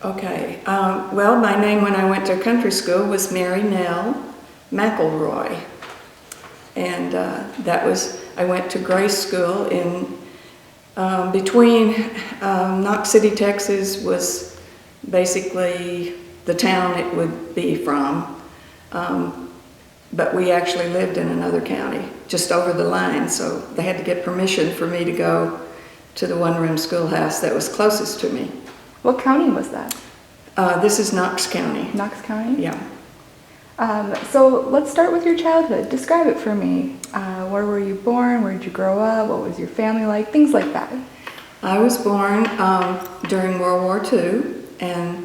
Okay. Well, my name when I went to country school was Mary Nell McElroy. And I went to Grace School in between Knox City, Texas was basically the town it would be from. But we actually lived in another county, just over the line, so they had to get permission for me to go to the one-room schoolhouse that was closest to me. What county was that? This is Knox County. Knox County? Yeah. So let's start with your childhood. Describe it for me. Where were you born? Where did you grow up? What was your family like? Things like that. I was born during World War II, and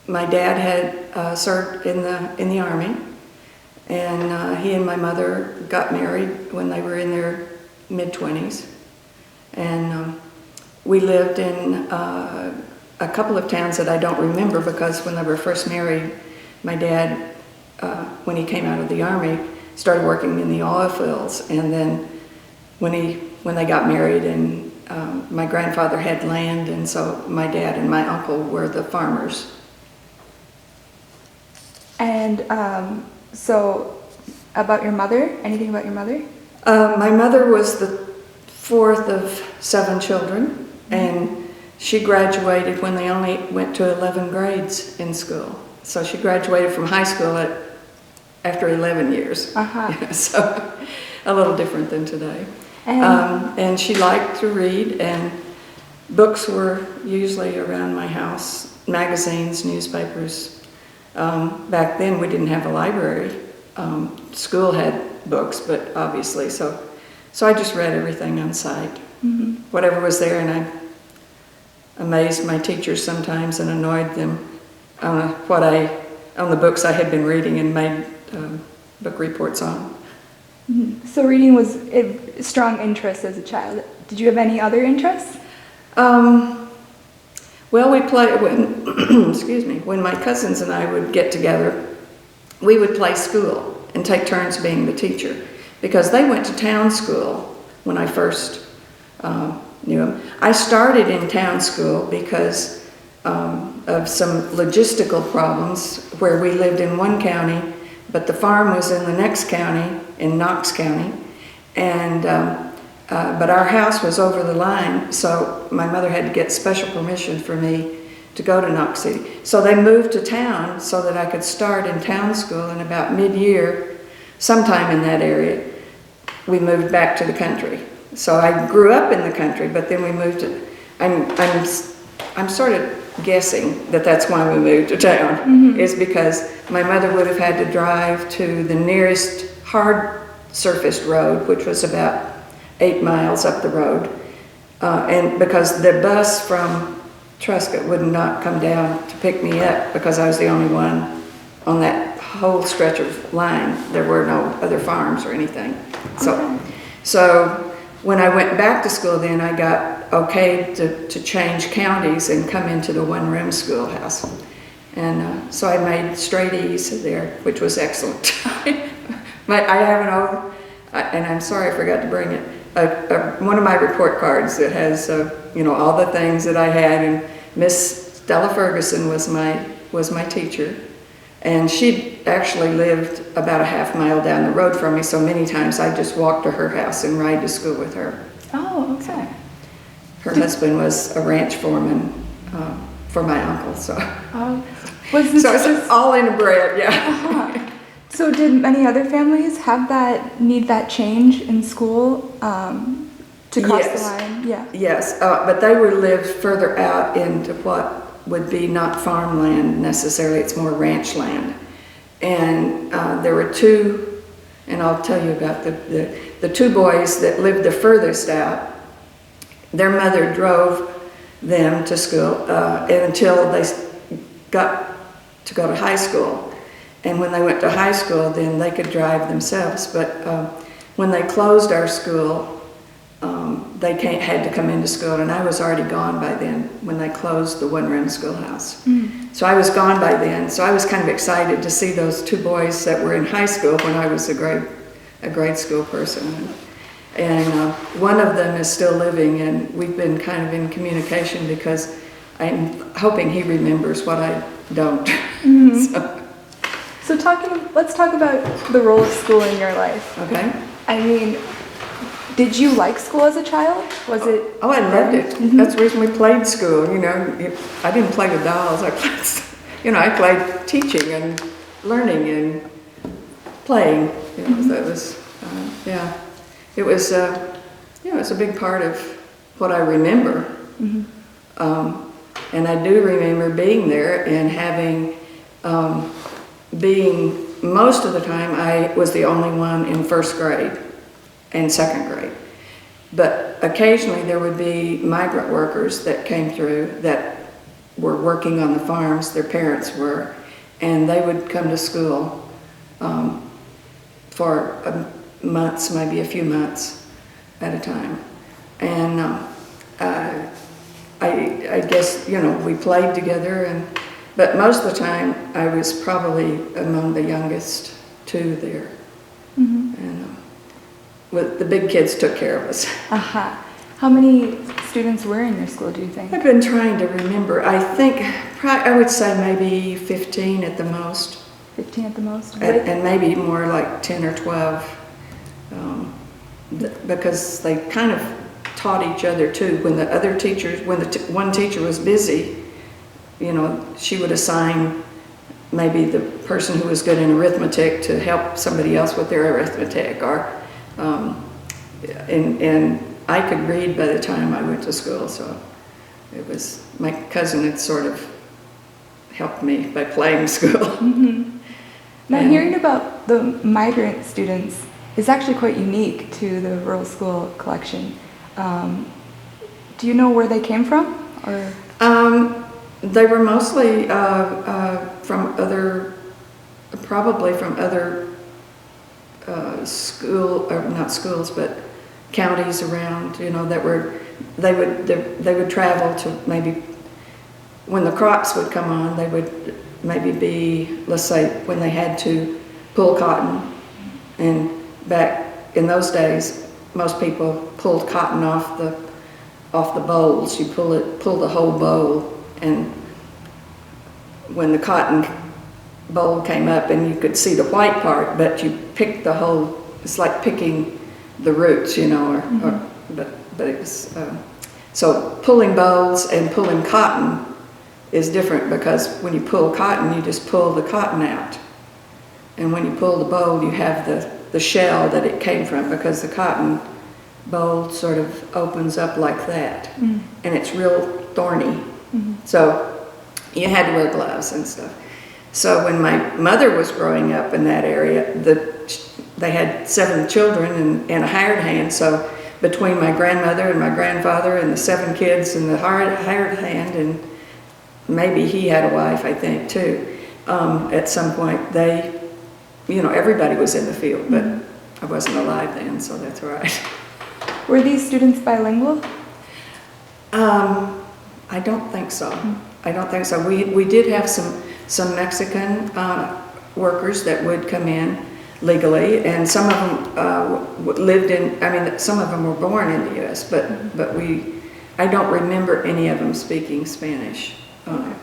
my dad had served in the Army, and he and my mother got married when they were in their mid-20s, and we lived in a couple of towns that I don't remember because when they were first married, my dad, when he came out of the Army, started working in the oil fields, and then when they got married, and my grandfather had land, and so my dad and my uncle were the farmers. And so about your mother, anything about your mother? My mother was the fourth of 7 children, and she graduated when they only went to 11 grades in school. So she graduated from high school after 11 years. Uh-huh. So a little different than today. And she liked to read, and books were usually around my house, magazines, newspapers. Back then we didn't have a library. School had books, but obviously, so I just read everything on sight. Mm-hmm. Whatever was there, and I amazed my teachers sometimes and annoyed them on the books I had been reading and made book reports on. Mm-hmm. So reading was a strong interest as a child. Did you have any other interests? Well, we played when excuse me, when my cousins and I would get together, we would play school and take turns being the teacher, because they went to town school when I first knew them. I started in town school because of some logistical problems where we lived in one county, but the farm was in the next county, in Knox County, and but our house was over the line, so my mother had to get special permission for me to go to Knox City. So they moved to town so that I could start in town school, and about mid-year, sometime in that area, we moved back to the country. So I grew up in the country, but then we moved to, I'm sort of guessing that that's why we moved to town, mm-hmm. is because my mother would have had to drive to the nearest hard surfaced road, which was about 8 miles up the road, and because the bus from Truscott would not come down to pick me up because I was the only one on that whole stretch of line. There were no other farms or anything. So when I went back to school, then I got okay to change counties and come into the one-room schoolhouse. And so I made straight E's there, which was excellent. But I have and I'm sorry I forgot to bring it, one of my report cards that has all the things that I had, and Miss Stella Ferguson was my teacher, and she actually lived about a half mile down the road from me, so many times I just walked to her house and ride to school with her. Oh, okay. Her husband was a ranch foreman for my uncle, so it's all inbred, yeah. Uh-huh. So did many other families have need that change in school to cross the line? Yeah. Yes, but they were lived further out into what would be not farmland necessarily, it's more ranch land. And there were 2, and I'll tell you about the 2 boys that lived the furthest out. Their mother drove them to school until they got to go to high school. And when they went to high school, then they could drive themselves. But when they closed our school, they had to come into school, and I was already gone by then when they closed the one-room schoolhouse. Mm. So I was gone by then, so I was kind of excited to see those 2 boys that were in high school when I was a grade school person. And one of them is still living, and we've been kind of in communication because I'm hoping he remembers what I don't. So let's talk about the role of school in your life. Okay. I mean, did you like school as a child? Was it? Oh, I loved it. That's the reason we played school. You know, I didn't play with dolls. I played, I played teaching and learning and playing. So it was, it was, it was a big part of what I remember. And I do remember being there and having, being most of the time I was the only one in first grade and second grade. But occasionally there would be migrant workers that came through that were working on the farms, their parents were, and they would come to school for months, maybe a few months at a time. And I guess, we played together, but most of the time I was probably among the youngest two there. And the big kids took care of us. How many students were in your school, do you think? I've been trying to remember. I think, I would say maybe 15 at the most. 15 at the most? And maybe more like 10 or 12. Because they kind of taught each other too. When the other teachers, when one teacher was busy, she would assign maybe the person who was good in arithmetic to help somebody else with their arithmetic, or and I could read by the time I went to school, so it was, my cousin had sort of helped me by playing school. Now, hearing about the migrant students is actually quite unique to the rural school collection. Do you know where they came from, or? They were mostly from other, probably from other not schools, but counties around. They would travel to, maybe when the crops would come on, they would maybe be, let's say, when they had to pull cotton, and back in those days, most people pulled cotton off the bolls. You pull the whole bowl. And when the cotton bowl came up, and you could see the white part, but you picked the whole, it's like picking the roots, but it was, so pulling bowls and pulling cotton is different, because when you pull cotton, you just pull the cotton out. And when you pull the bowl, you have the shell that it came from, because the cotton bowl sort of opens up like that. And it's real thorny. So you had to wear gloves and stuff. So when my mother was growing up in that area, they had 7 children and a hired hand. So between my grandmother and my grandfather and the 7 kids and the hired hand, and maybe he had a wife, I think, too. At some point, they, everybody was in the field, but I wasn't alive then, so that's all right. Were these students bilingual? I don't think so. I don't think so. We did have some Mexican workers that would come in legally, and some of them lived in, some of them were born in the U.S., but I don't remember any of them speaking Spanish,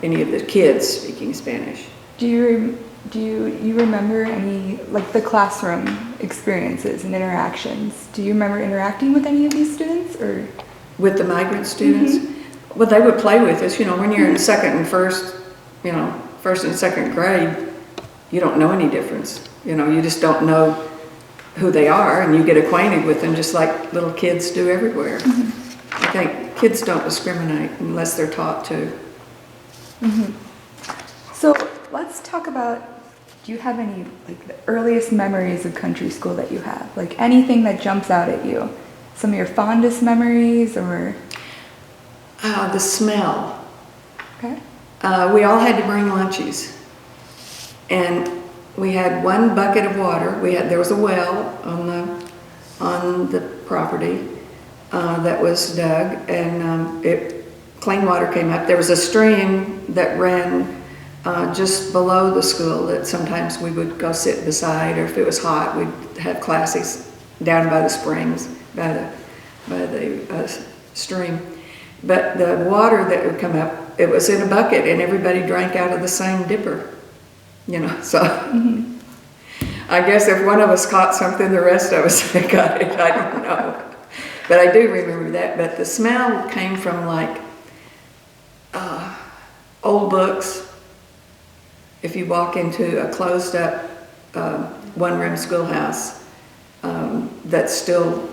any of the kids speaking Spanish. Do you remember any, like, the classroom experiences and interactions? Do you remember interacting with any of these students, or? With the migrant students? Well, they would play with us. When you're in second and first and second grade, you don't know any difference. You just don't know who they are, and you get acquainted with them just like little kids do everywhere. I think kids don't discriminate unless they're taught to. So let's talk about, do you have any, like, the earliest memories of country school that you have? Like, anything that jumps out at you? Some of your fondest memories, or? The smell. Okay. We all had to bring lunches, and we had one bucket of water. There was a well on the property that was dug, and clean water came up. There was a stream that ran just below the school that sometimes we would go sit beside, or if it was hot, we'd have classes down by the springs, by the stream. But the water that would come up it was in a bucket and everybody drank out of the same dipper, so. I guess if one of us caught something, the rest of us got it, I don't know. But I do remember that, but the smell came from like old books. If you walk into a closed up one-room schoolhouse that's still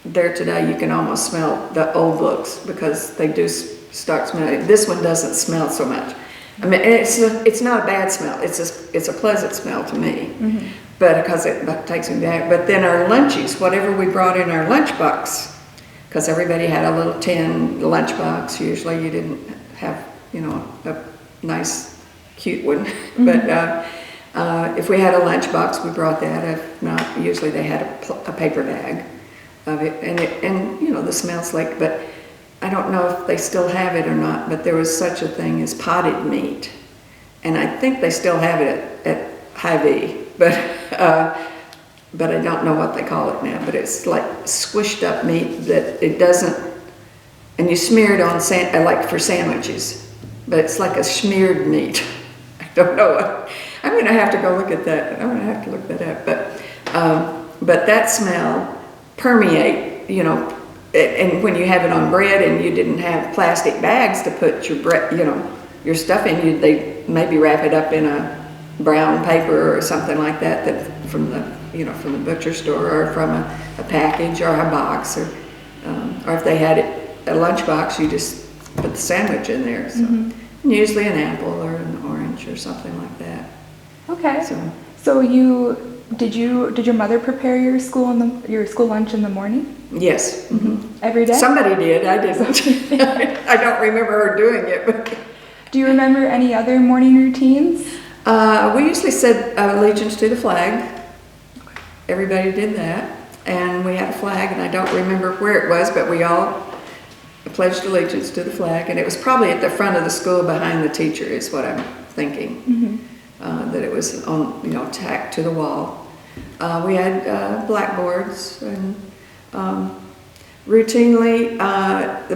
there today, you can almost smell the old books because they do start smelling. This one doesn't smell so much. I mean, it's not a bad smell. It's a pleasant smell to me, but because it takes me back. But then our lunches, whatever we brought in our lunchbox, because everybody had a little tin lunchbox. Usually, you didn't have a nice, cute one, but if we had a lunchbox, we brought that. If not, usually they had a paper bag of it, and the smell's like, but I don't know if they still have it or not, but there was such a thing as potted meat, and I think they still have it at Hy-Vee, but I don't know what they call it now. But it's like squished up meat that it doesn't, and you smear it on like for sandwiches, but it's like a smeared meat. I don't know what. I'm gonna have to go look at that. I'm gonna have to look that up, but that smell permeate, and when you have it on bread and you didn't have plastic bags to put your bread, your stuff in, they maybe wrap it up in a brown paper or something like that from the butcher store or from a package or a box, or if they had a lunchbox, you just put the sandwich in there. So usually an apple or an orange or something like that. Okay. So did your mother prepare your school lunch in the morning? Yes. Every day? Somebody did. I didn't. I don't remember her doing it. But do you remember any other morning routines? We usually said allegiance to the flag. Everybody did that, and we had a flag, and I don't remember where it was, but we all pledged allegiance to the flag, and it was probably at the front of the school behind the teacher, is what I'm thinking. That it was on, tacked to the wall. We had blackboards, and routinely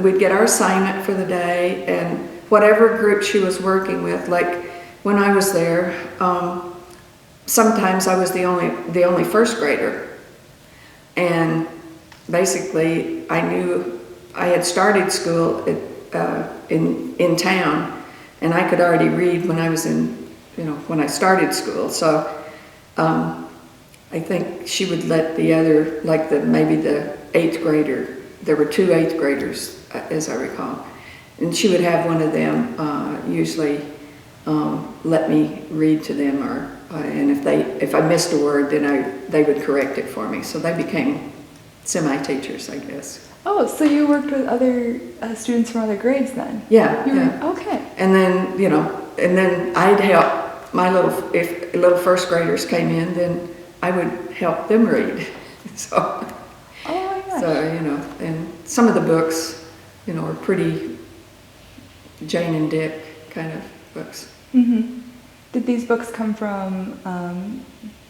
we'd get our assignment for the day, and whatever group she was working with. Like when I was there, sometimes I was the only first grader, and basically I knew I had started school in town, and I could already read when I was when I started school. So I think she would let the other, like maybe the 8th grader, there were 2 8th graders, as I recall, and she would have one of them usually let me read to them, and if I missed a word, then they would correct it for me. So they became semi-teachers, I guess. Oh, so you worked with other students from other grades then? Yeah. Okay. And then I'd help if little first graders came in, then I would help them read. So, oh my gosh. So, and some of the books, are pretty Jane and Dick kind of books. Did these books come from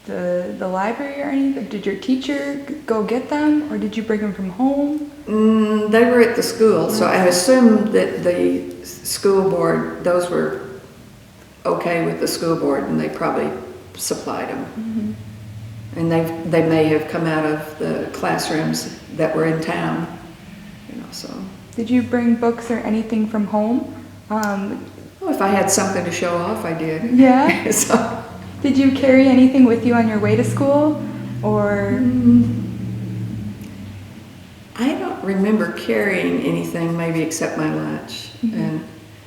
the library or anything? Did your teacher go get them, or did you bring them from home? They were at the school, so I assumed that the school board, those were okay with the school board, and they probably supplied them. And they may have come out of the classrooms that were in town, so. Did you bring books or anything from home? Well, if I had something to show off, I did. Yeah? So. Did you carry anything with you on your way to school, or? I don't remember carrying anything, maybe except my lunch,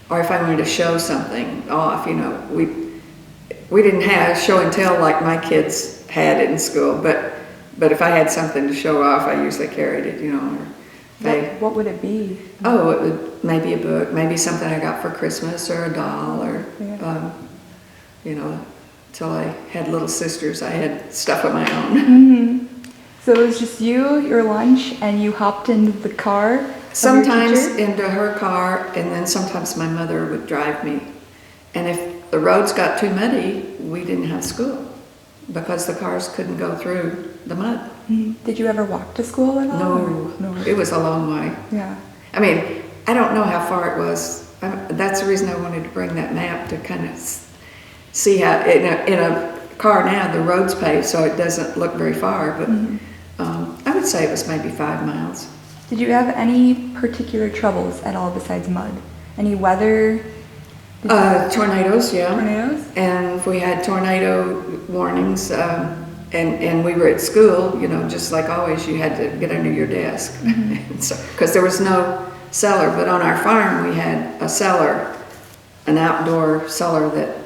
or if I wanted to show something off. We didn't have show and tell like my kids had in school, but if I had something to show off, I usually carried it. What would it be? Oh, it would maybe a book, maybe something I got for Christmas, or a doll, or till I had little sisters, I had stuff of my own. So it was just you, your lunch, and you hopped into the car? Sometimes into her car, and then sometimes my mother would drive me. And if the roads got too muddy, we didn't have school because the cars couldn't go through the mud. Did you ever walk to school at all? No, it was a long way. Yeah. I mean, I don't know how far it was. that's the reason I wanted to bring that map to kind of see how, in a car now, the road's paved, so it doesn't look very far, but I would say it was maybe 5 miles. Did you have any particular troubles at all besides mud? Any weather? Tornadoes, yeah. Tornadoes? And if we had tornado warnings, and we were at school, you know, just like always, you had to get under your desk. Because there was no cellar, but on our farm we had a cellar, an outdoor cellar that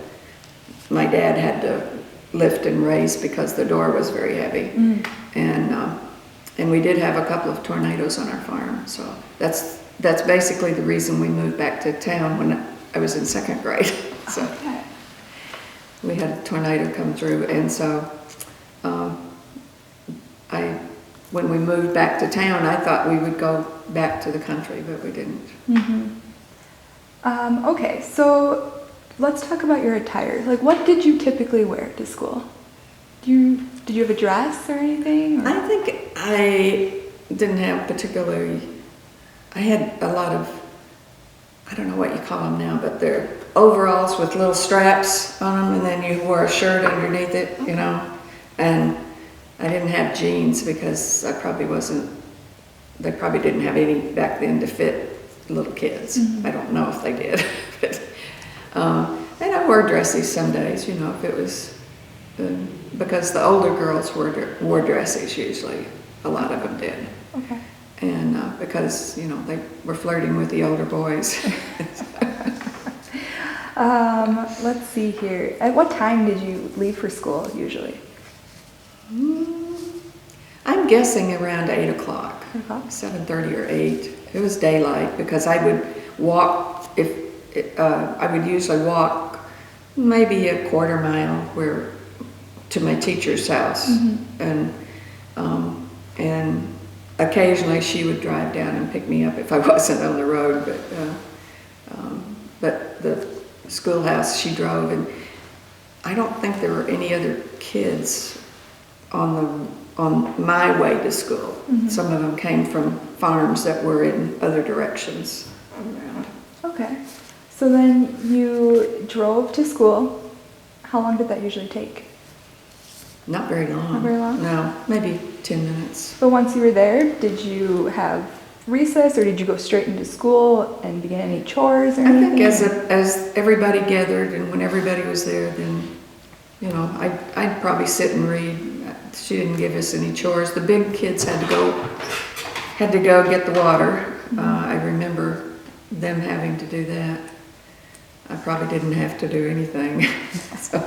my dad had to lift and raise because the door was very heavy. And we did have a couple of tornadoes on our farm, so that's basically the reason we moved back to town when I was in 2nd grade. So we had a tornado come through, and so when we moved back to town, I thought we would go back to the country, but we didn't. Okay, so let's talk about your attire. Like, what did you typically wear to school? Did you have a dress or anything? Or? I think I didn't have particularly. I had a lot of, I don't know what you call them now, but they're overalls with little straps on them, and then you wore a shirt underneath it, you know. And I didn't have jeans because I probably wasn't. They probably didn't have any back then to fit little kids. I don't know if they did, but and I wore dresses some days, you know, if it was. Because the older girls wore dresses usually, a lot of them did. Okay. And because, you know, they were flirting with the older boys. Let's see here. At what time did you leave for school usually? I'm guessing around 8 o'clock, 7:30 or 8. It was daylight because I would walk, I would usually walk maybe a quarter mile to my teacher's house, and occasionally she would drive down and pick me up if I wasn't on the road, but the schoolhouse she drove, and I don't think there were any other kids on my way to school. Some of them came from farms that were in other directions around. Okay, so then you drove to school. How long did that usually take? Not very long. Not very long? No, maybe 10 minutes. But once you were there, did you have recess or did you go straight into school and begin any chores or anything? I think as everybody gathered and when everybody was there, then, you know, I'd probably sit and read. She didn't give us any chores. The big kids had to go get the water. I remember them having to do that. I probably didn't have to do anything. So,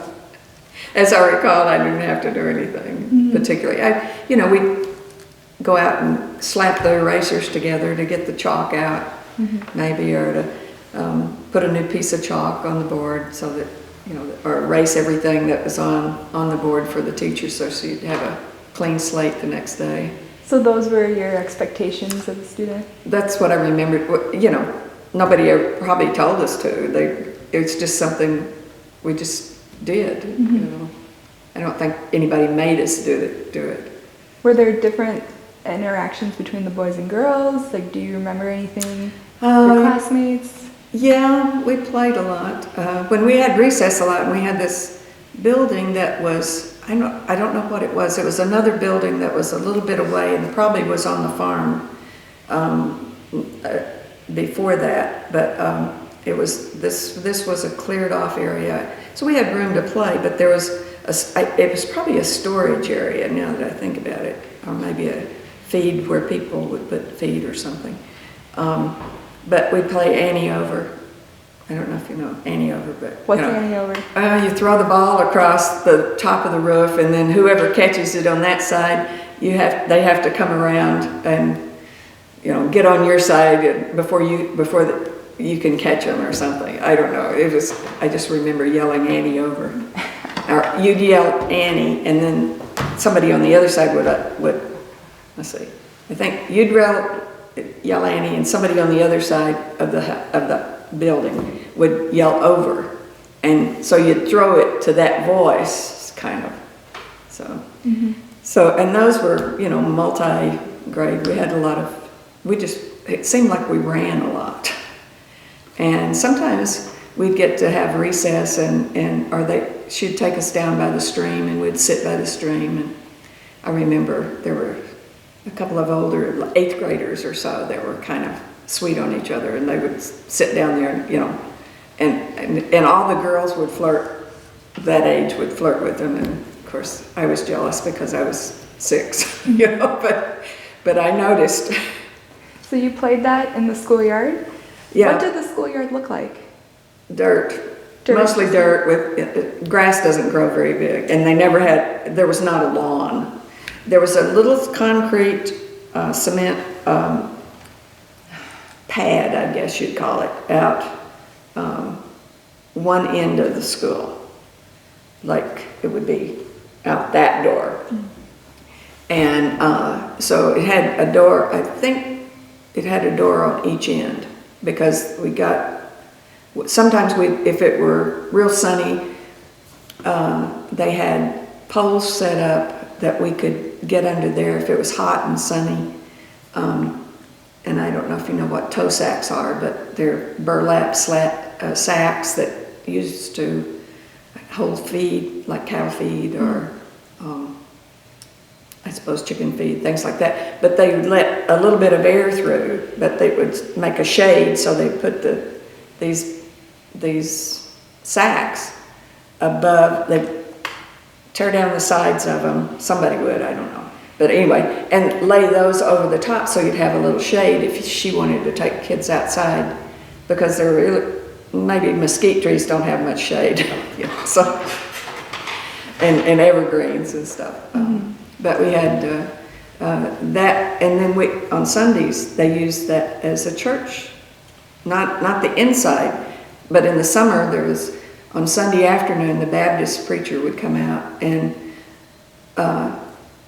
as I recall, I didn't have to do anything particularly. We'd go out and slap the erasers together to get the chalk out, maybe, or to put a new piece of chalk on the board so that, you know, or erase everything that was on the board for the teacher so she'd have a clean slate the next day. So those were your expectations of the student? That's what I remembered. You know, nobody ever probably told us to. It's just something we just did. You know, I don't think anybody made us do it. Were there different interactions between the boys and girls? Like, do you remember anything? Your classmates? Yeah, we played a lot. When we had recess a lot, and we had this building that was, I don't know what it was. It was another building that was a little bit away and probably was on the farm before that. But it was this was a cleared off area. So we had room to play, but there was it was probably a storage area now that I think about it, or maybe a feed where people would put feed or something. But we'd play Annie Over. I don't know if you know Annie Over, but what's Annie Over? You throw the ball across the top of the roof, and then whoever catches it on that side, they have to come around and, you know, get on your side before you can catch them or something. I don't know. I just remember yelling Annie Over. Or you'd yell Annie, and then somebody on the other side would let's see. I think you'd yell Annie, and somebody on the other side of the building would yell Over, and so you'd throw it to that voice, kind of. So and those were, you know, multi-grade. We had a lot of. It seemed like we ran a lot. And sometimes we'd get to have recess she'd take us down by the stream and we'd sit by the stream. And I remember there were a couple of older 8th graders or so that were kind of sweet on each other, and they would sit down there, you know, and all the girls would flirt, that age would flirt with them. And of course I was jealous because I was 6, you know, but I noticed. So you played that in the schoolyard? Yeah. What did the schoolyard look like? Dirt. Mostly dirt with, grass doesn't grow very big, and there was not a lawn. There was a little concrete cement pad, I guess you'd call it, out one end of the school. Like it would be out that door. And so it had a door, I think it had a door on each end, because sometimes if it were real sunny, they had poles set up that we could get under there if it was hot and sunny. And I don't know if you know what toe sacks are, but they're burlap sacks that used to hold feed, like cow feed or I suppose chicken feed, things like that. But they would let a little bit of air through, but they would make a shade, so they put these sacks above. They tear down the sides of them. Somebody would, I don't know. But anyway, and lay those over the top so you'd have a little shade if she wanted to take kids outside, because maybe mesquite trees don't have much shade, you know, so, and evergreens and stuff. But we had that, and then on Sundays they used that as a church, not the inside, but in the summer there was, on Sunday afternoon, the Baptist preacher would come out and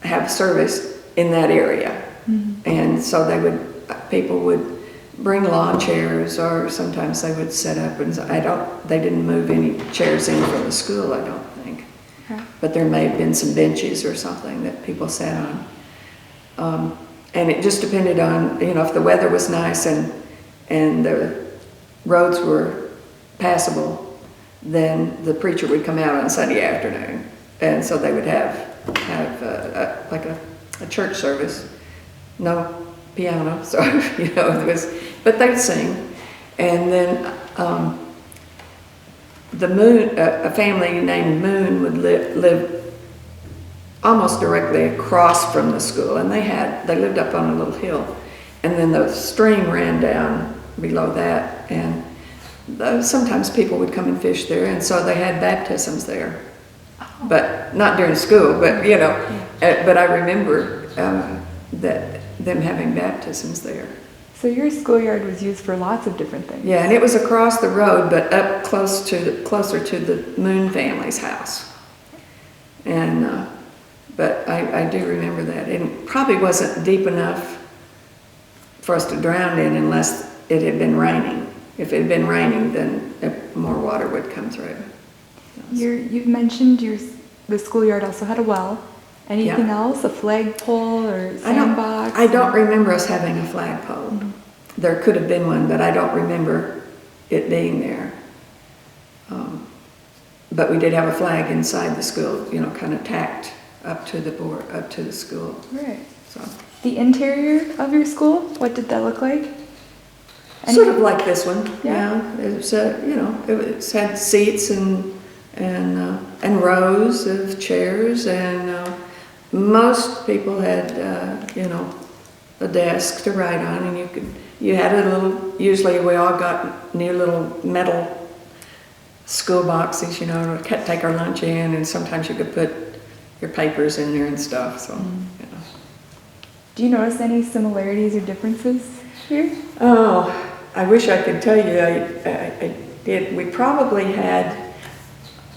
have service in that area. And so people would bring lawn chairs, or sometimes they would set up, and they didn't move any chairs in from the school, I don't think. But there may have been some benches or something that people sat on. And it just depended on, you know, if the weather was nice and the roads were passable, then the preacher would come out on Sunday afternoon. And so they would have like a church service. No piano, so, you know, but they'd sing. And then a family named Moon would live almost directly across from the school, and they lived up on a little hill, and then the stream ran down below that, and sometimes people would come and fish there, and so they had baptisms there, but not during school, but you know, but I remember them having baptisms there. So your schoolyard was used for lots of different things. Yeah, and it was across the road, but up closer to the Moon family's house. And but I do remember that. It probably wasn't deep enough for us to drown in unless it had been raining. If it had been raining, then more water would come through. You've mentioned the schoolyard also had a well. Anything else? A flagpole or sandbox? I don't remember us having a flagpole. There could have been one, but I don't remember it being there. But we did have a flag inside the school, you know, kind of tacked up to the school. Right. So the interior of your school, what did that look like? Sort of like this one. Yeah. It was, you know, it had seats and rows of chairs, and most people had, you know, a desk to write on, and you had a little, usually we all got new little metal school boxes, you know, to take our lunch in, and sometimes you could put your papers in there and stuff, so, you know. Do you notice any similarities or differences here? Oh, I wish I could tell you I did. We probably had,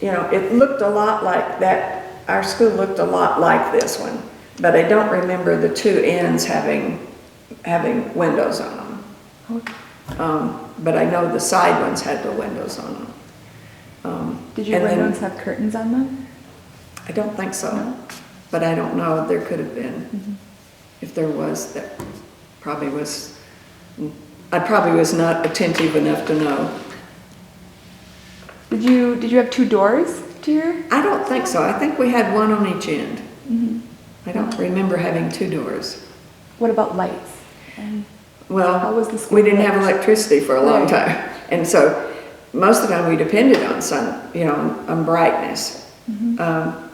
you know, it looked a lot like that. Our school looked a lot like this one, but I don't remember the two ends having windows on them. Okay. But I know the side ones had the windows on them. Did your windows have curtains on them? I don't think so, No? but I don't know. There could have been. If there was, that probably was I probably was not attentive enough to know. Did you have two doors to your? I don't think so. I think we had one on each end. Mm-hmm. I don't remember having two doors. What about lights? And Well, how was the school we didn't lit? have electricity for a long Right. time. And so most of the time we depended on on brightness. Mm-hmm.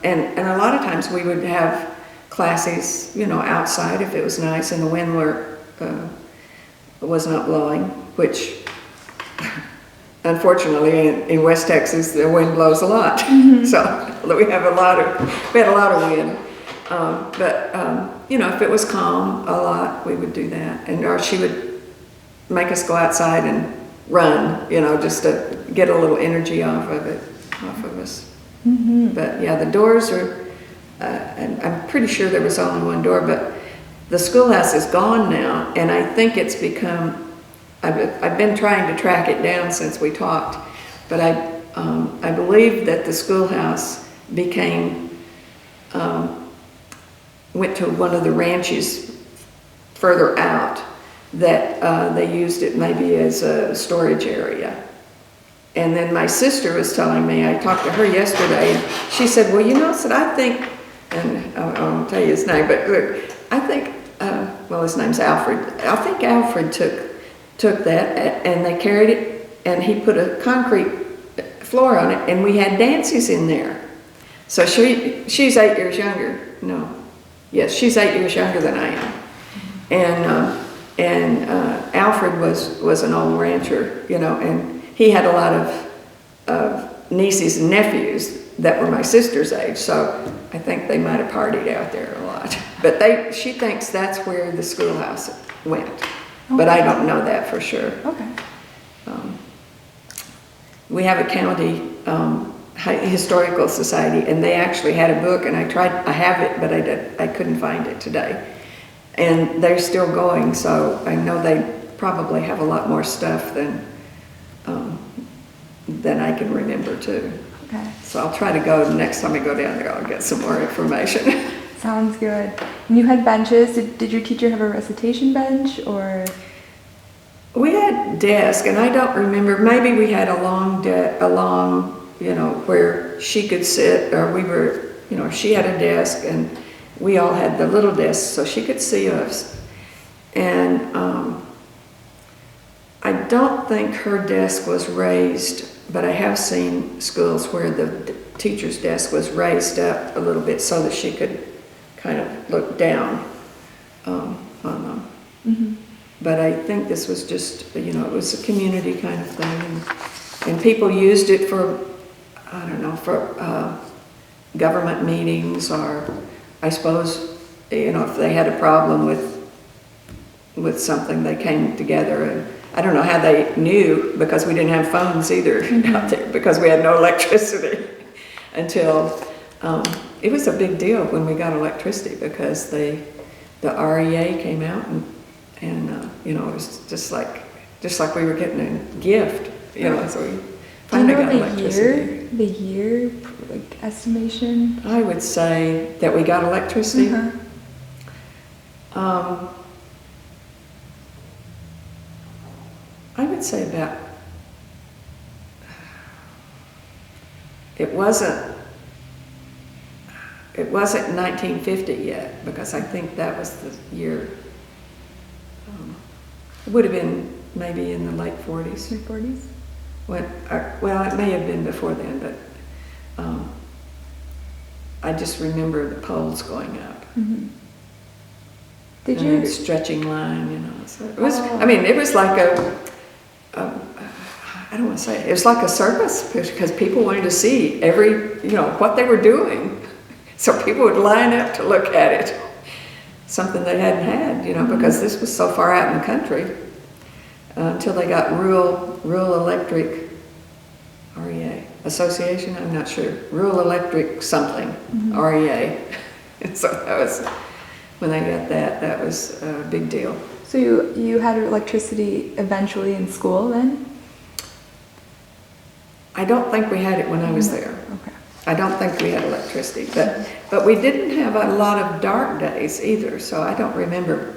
And a lot of times we would have classes, outside if it was nice and the wind was not blowing, which unfortunately in West Texas the wind blows a lot. Mm-hmm. So we had a lot of wind. If it was calm a lot, we would do that. Or she would make us go outside and run, just to get a little energy off of us. Mm-hmm. But yeah, the doors are, and I'm pretty sure there was only one door, but the schoolhouse is gone now, and I think it's become, I've been trying to track it down since we talked, but I believe that the schoolhouse went to one of the ranches further out that they used it maybe as a storage area. And then my sister was telling me, I talked to her yesterday, and she said, well, said, I think, and I won't tell you his name, but I think, his name's Alfred. I think Alfred took that and they carried it and he put a concrete floor on it and we had dances in there. So she's 8 years younger. No. Yes, she's 8 years younger than I am. And Alfred was an old rancher, and he had a lot of nieces and nephews that were my sister's age, so I think they might have partied out there a lot. But she thinks that's where the schoolhouse went, but I don't know that for sure. Okay. We have a county historical society, and they actually had a book, and I have it, but I couldn't find it today. And they're still going, so I know they probably have a lot more stuff than I can remember too. Okay. So I'll try to go, next time I go down there, I'll get some more information. Sounds good. And you had benches. Did your teacher have a recitation bench or? We had desk, and I don't remember, maybe we had a long, where she could sit, or she had a desk, and we all had the little desks so she could see us. And I don't think her desk was raised, but I have seen schools where the teacher's desk was raised up a little bit so that she could kind of look down on them. Mm-hmm. But I think this was just, it was a community kind of thing. And people used it for, for government meetings, or I suppose, if they had a problem with something, they came together. And I don't know how they knew, because we didn't have phones either out there, because we had no electricity until, it was a big deal when we got electricity, because the REA came out and it was just like we were getting a gift, so we finally got electricity. The year estimation? I would say that we got electricity. Uh-huh. I would say about, it wasn't 1950 yet, because I think that was the year. It would have been maybe in the late 40s. Late 40s? Well, it may have been before then, but I just remember the poles going up. Mm-hmm. Did and you then stretching line, So it was. I mean, it was like I don't want to say it. It was like a circus, because people wanted to see what they were doing. So people would line up to look at it. Something they hadn't had, because this was so far out in the country, until they got rural electric, REA, association, I'm not sure, rural electric something, REA. And so that was, when they got that was a big deal. So you had electricity eventually in school then? I don't think we had it when I was there. Okay. I don't think we had electricity, but we didn't have a lot of dark days either, so I don't remember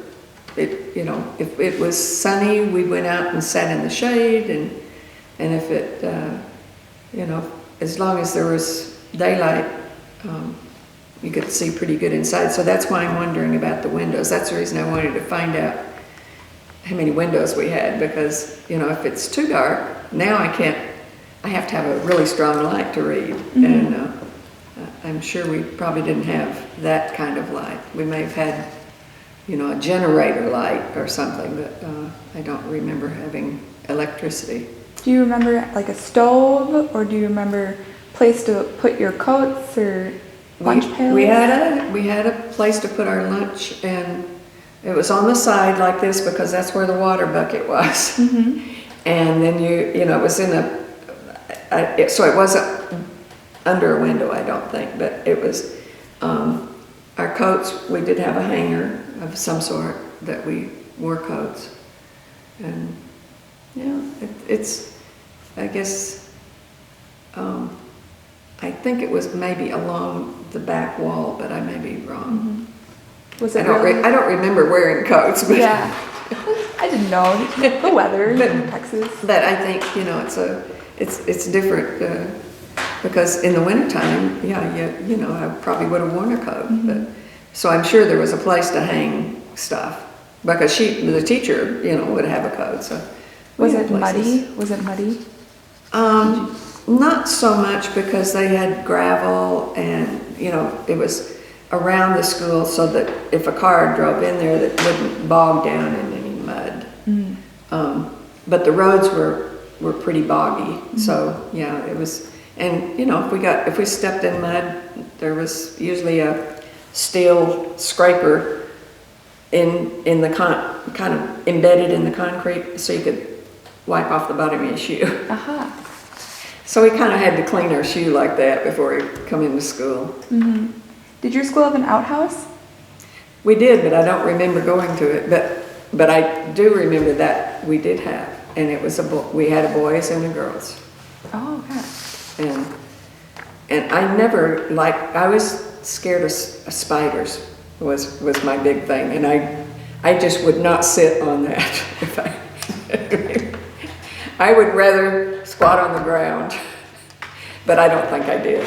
if it was sunny, we went out and sat in the shade, and if it, as long as there was daylight, you could see pretty good inside. So that's why I'm wondering about the windows. That's the reason I wanted to find out how many windows we had, because, if it's too dark, now I have to have a really strong light to read. Mm-hmm. And I'm sure we probably didn't have that kind of light. We may have had, a generator light or something, but I don't remember having electricity. Do you remember like a stove, or do you remember a place to put your coats or lunch pails? We had a place to put our lunch, and it was on the side like this because that's where the water bucket was. Mm-hmm. And then it was so it wasn't under a window, I don't think, but it was, our coats, we did have a hanger of some sort that we wore coats. And, I guess, I think it was maybe along the back wall, but I may be wrong. Mm-hmm. Was it I don't remember wearing coats, but yeah, I didn't know the weather But- in Texas. but I think it's different because in the wintertime, I probably would have worn a coat. Mm-hmm. But so I'm sure there was a place to hang stuff because the teacher, would have a coat. So Was we had it places. muddy? Was it muddy? Not so much because they had gravel and, it was around the school so that if a car drove in there, that wouldn't bog down in any mud. Mm. But the roads were pretty boggy. Mm-hmm. So, yeah, it was, and, if we stepped in mud, there was usually a steel scraper in the kind of embedded in the concrete so you could wipe off the bottom of your shoe. Aha. So we kind of had to clean our shoe like that before we come into school. Mm-hmm. Did your school have an outhouse? We did, but I don't remember going to it. But I do remember that we did have, and it was we had a boys and a girls. Oh, okay. And I never I was scared of spiders was my big thing, and I just would not sit on that. I would rather squat on the ground, but I don't think I did.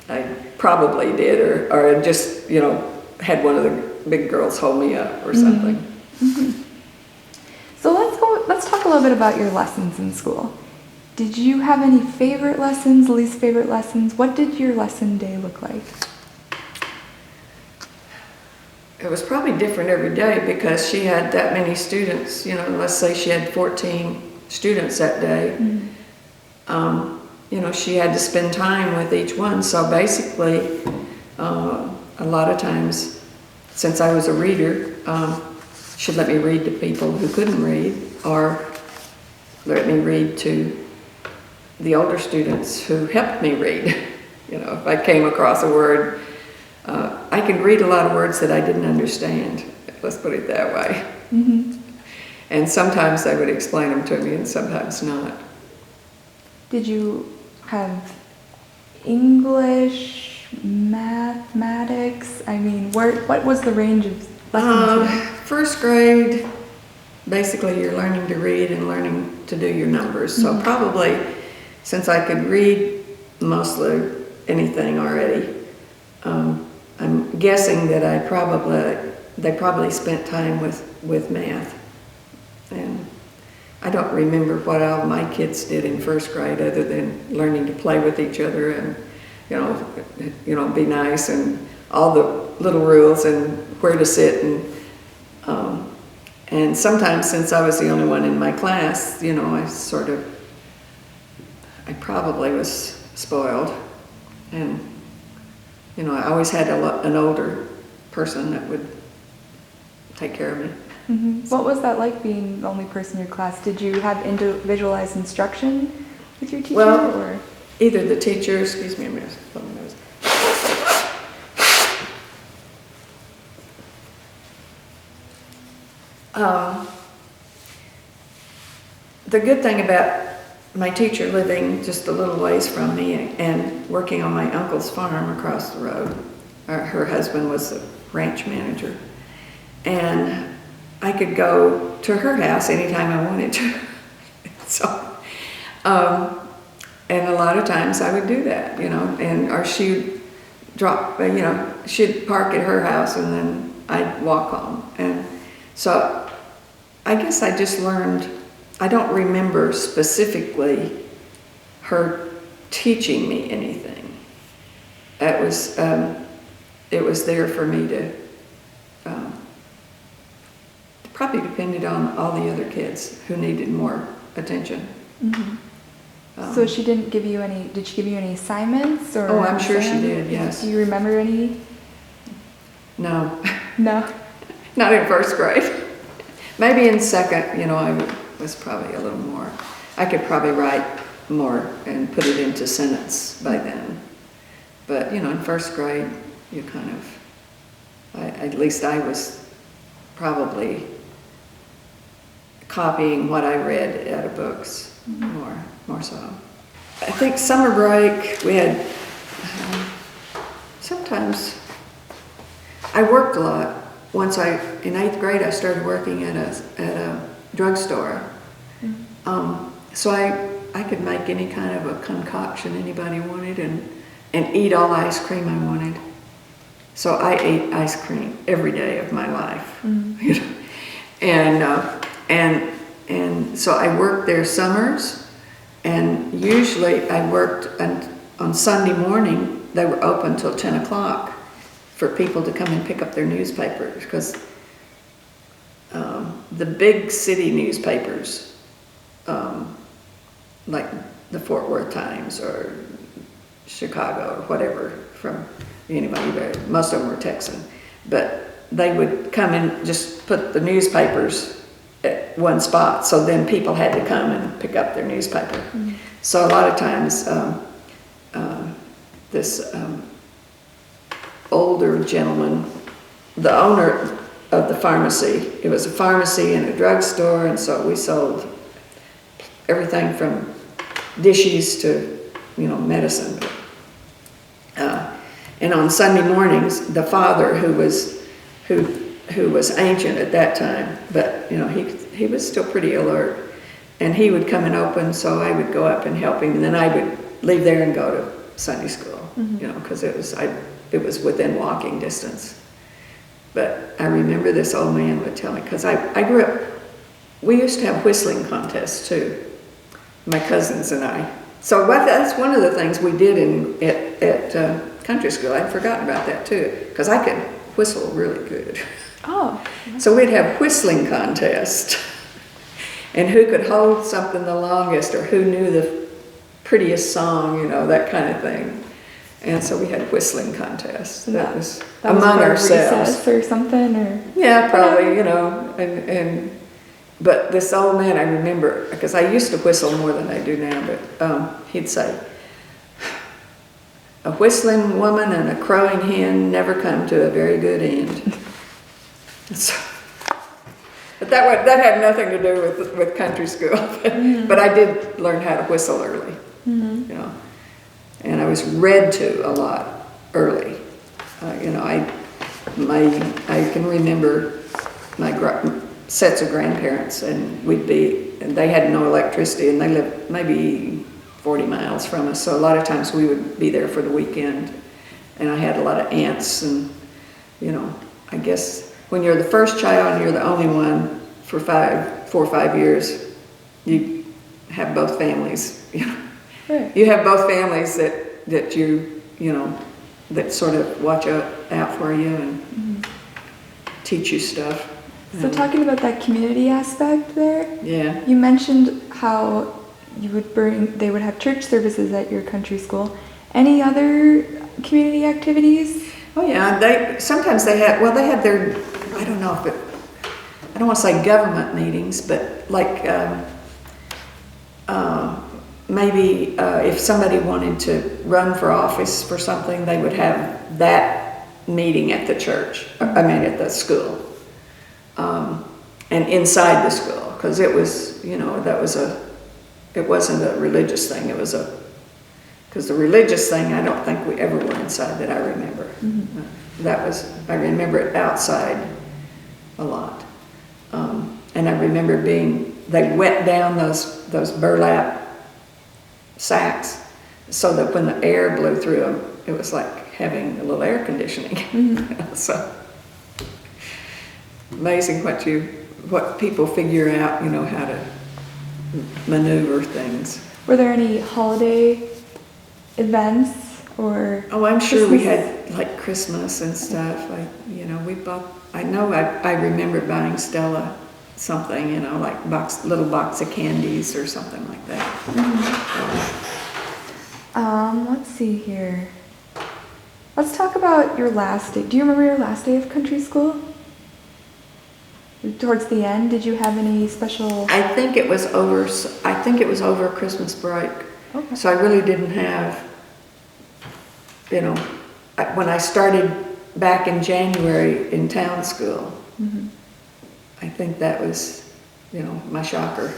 I probably did, or just had one of the big girls hold me up or something. Mm-hmm. So let's talk a little bit about your lessons in school. Did you have any favorite lessons, least favorite lessons? What did your lesson day look like? It was probably different every day because she had that many students. Let's say she had 14 students that day. Mm-hmm. She had to spend time with each one. So basically, a lot of times, since I was a reader, she'd let me read to people who couldn't read, or let me read to the older students who helped me read. If I came across a word, I could read a lot of words that I didn't understand. Let's put it that way. Mm-hmm. And sometimes they would explain them to me, and sometimes not. Did you have English, mathematics? I mean, what was the range of lessons? First grade, basically you're learning to read and learning to do your numbers. So Mm-hmm. probably, since I could read mostly anything already, I'm guessing that they probably spent time with math. And I don't remember what all my kids did in first grade other than learning to play with each other and, be nice and all the little rules and where to sit. And sometimes, since I was the only one in my class, I probably was spoiled. And, I always had an older person that would take care of me. Mm-hmm. What was that like, being the only person in your class? Did you have individualized instruction with your teacher? Well, or? Either the teacher, excuse me a minute, blow my nose. The good thing about my teacher living just a little ways from me and working on my uncle's farm across the road, her husband was the ranch manager, and I could go to her house anytime I wanted to. So, and a lot of times I would do that, or she'd drop, she'd park at her house and then I'd walk home. And so I guess I just learned, I don't remember specifically her teaching me anything. It was there for me to, probably depended on all the other kids who needed more attention. Mm-hmm. So she didn't give you any, did she give you any assignments? Or oh, I'm sure she did, yes. Do you remember any? No. No? Not in first grade. Maybe in second, I was probably a little more. I could probably write more and put it into sentence by then. But, in first grade, you kind of, at least I was probably copying what I read out of books more so. I think summer break, we had, sometimes, I worked a lot. Once in 8th grade, I started working at a drugstore. So I could make any kind of a concoction anybody wanted and eat all the ice cream I wanted. So I ate ice cream every day of my life. And so I worked there summers, and usually I worked on Sunday morning. They were open till 10 o'clock for people to come and pick up their newspapers, because the big city newspapers, like the Fort Worth Times or Chicago or whatever, from anybody there, most of them were Texan, but they would come and just put the newspapers at one spot, so then people had to come and pick up their newspaper. So a lot of times this older gentleman, the owner of the pharmacy, it was a pharmacy and a drugstore, and so we sold everything from dishes to medicine. And on Sunday mornings, the father, who was ancient at that time, but he was still pretty alert, and he would come and open, so I would go up and help him, and then I would leave there and go to Sunday school, because it was within walking distance. But I remember this old man would tell me, because I grew up, we used to have whistling contests too, my cousins and I. So that's one of the things we did at country school. I'd forgotten about that too, because I could whistle really good. Oh. So we'd have whistling contests, and who could hold something the longest, or who knew the prettiest song, that kind of thing. And so we had whistling contests. That was among ourselves. Recess or something, or yeah, probably, but this old man, I remember, because I used to whistle more than I do now, but he'd say, "A whistling woman and a crowing hen never come to a very good end." So, but that had nothing to do with country school. But I did learn how to whistle early, and I was read to a lot early. I can remember my sets of grandparents, and they had no electricity, and they lived maybe 40 miles from us, so a lot of times we would be there for the weekend, and I had a lot of aunts, and I guess when you're the first child and you're the only one for 4 or 5 years, you have both families. Right. You have both families that you that sort of watch out for you and teach you stuff. So talking about that community aspect there, yeah, you mentioned how they would have church services at your country school. Any other community activities? Oh yeah, sometimes they had their, I don't know if I don't want to say government meetings, but like maybe if somebody wanted to run for office for something, they would have that meeting at the church, at the school, and inside the school, because it was, it wasn't a religious thing, it was because the religious thing, I don't think we ever were inside that I remember. I remember it outside a lot. And I remember they wet down those burlap sacks so that when the air blew through them, it was like having a little air conditioning. So amazing what people figure out, how to maneuver things. Were there any holiday events or? Oh, I'm sure we Christmas? had like Christmas and stuff. We bought. I remember buying Stella something, like little box of candies or something like that. Let's see here. Let's talk about your last day. Do you remember your last day of country school? Towards the end, did you have any special? I think it was over Christmas break. Okay. So I really didn't have, when I started back in January in town school, I think that was, my shocker.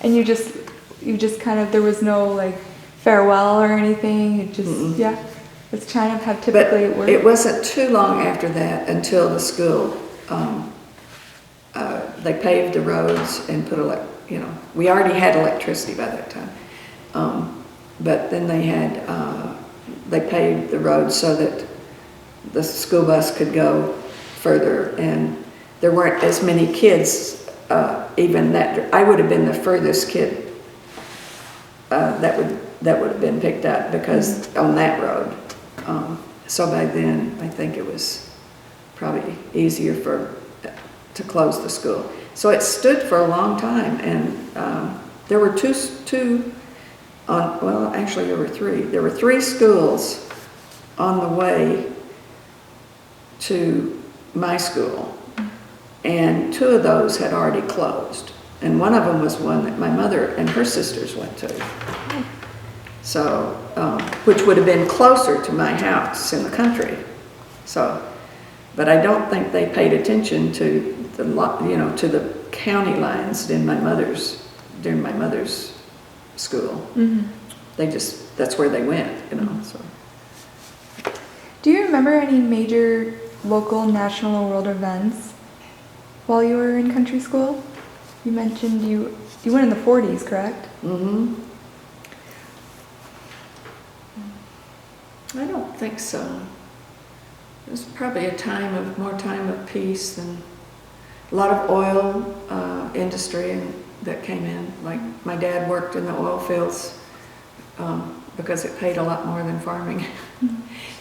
And you just kind of, there was no like farewell or anything. It just, yeah, it's kind of how typically it works. It wasn't too long after that until the school, they paved the roads and put we already had electricity by that time. But then they paved the roads so that the school bus could go further, and there weren't as many kids, even that, I would have been the furthest kid that would have been picked up because on that road. So by then, I think it was probably easier to close the school. So it stood for a long time, and there were actually there were three. There were 3 schools on the way to my school, and 2 of those had already closed, and one of them was one that my mother and her sisters went to. So, which would have been closer to my house in the country. So, but I don't think they paid attention to to the county lines during my mother's school. That's where they went, so. Do you remember any major local, national, or world events while you were in country school? You mentioned you went in the 40s, correct? I don't think so. It was probably more time of peace, and a lot of oil industry that came in. Like my dad worked in the oil fields because it paid a lot more than farming.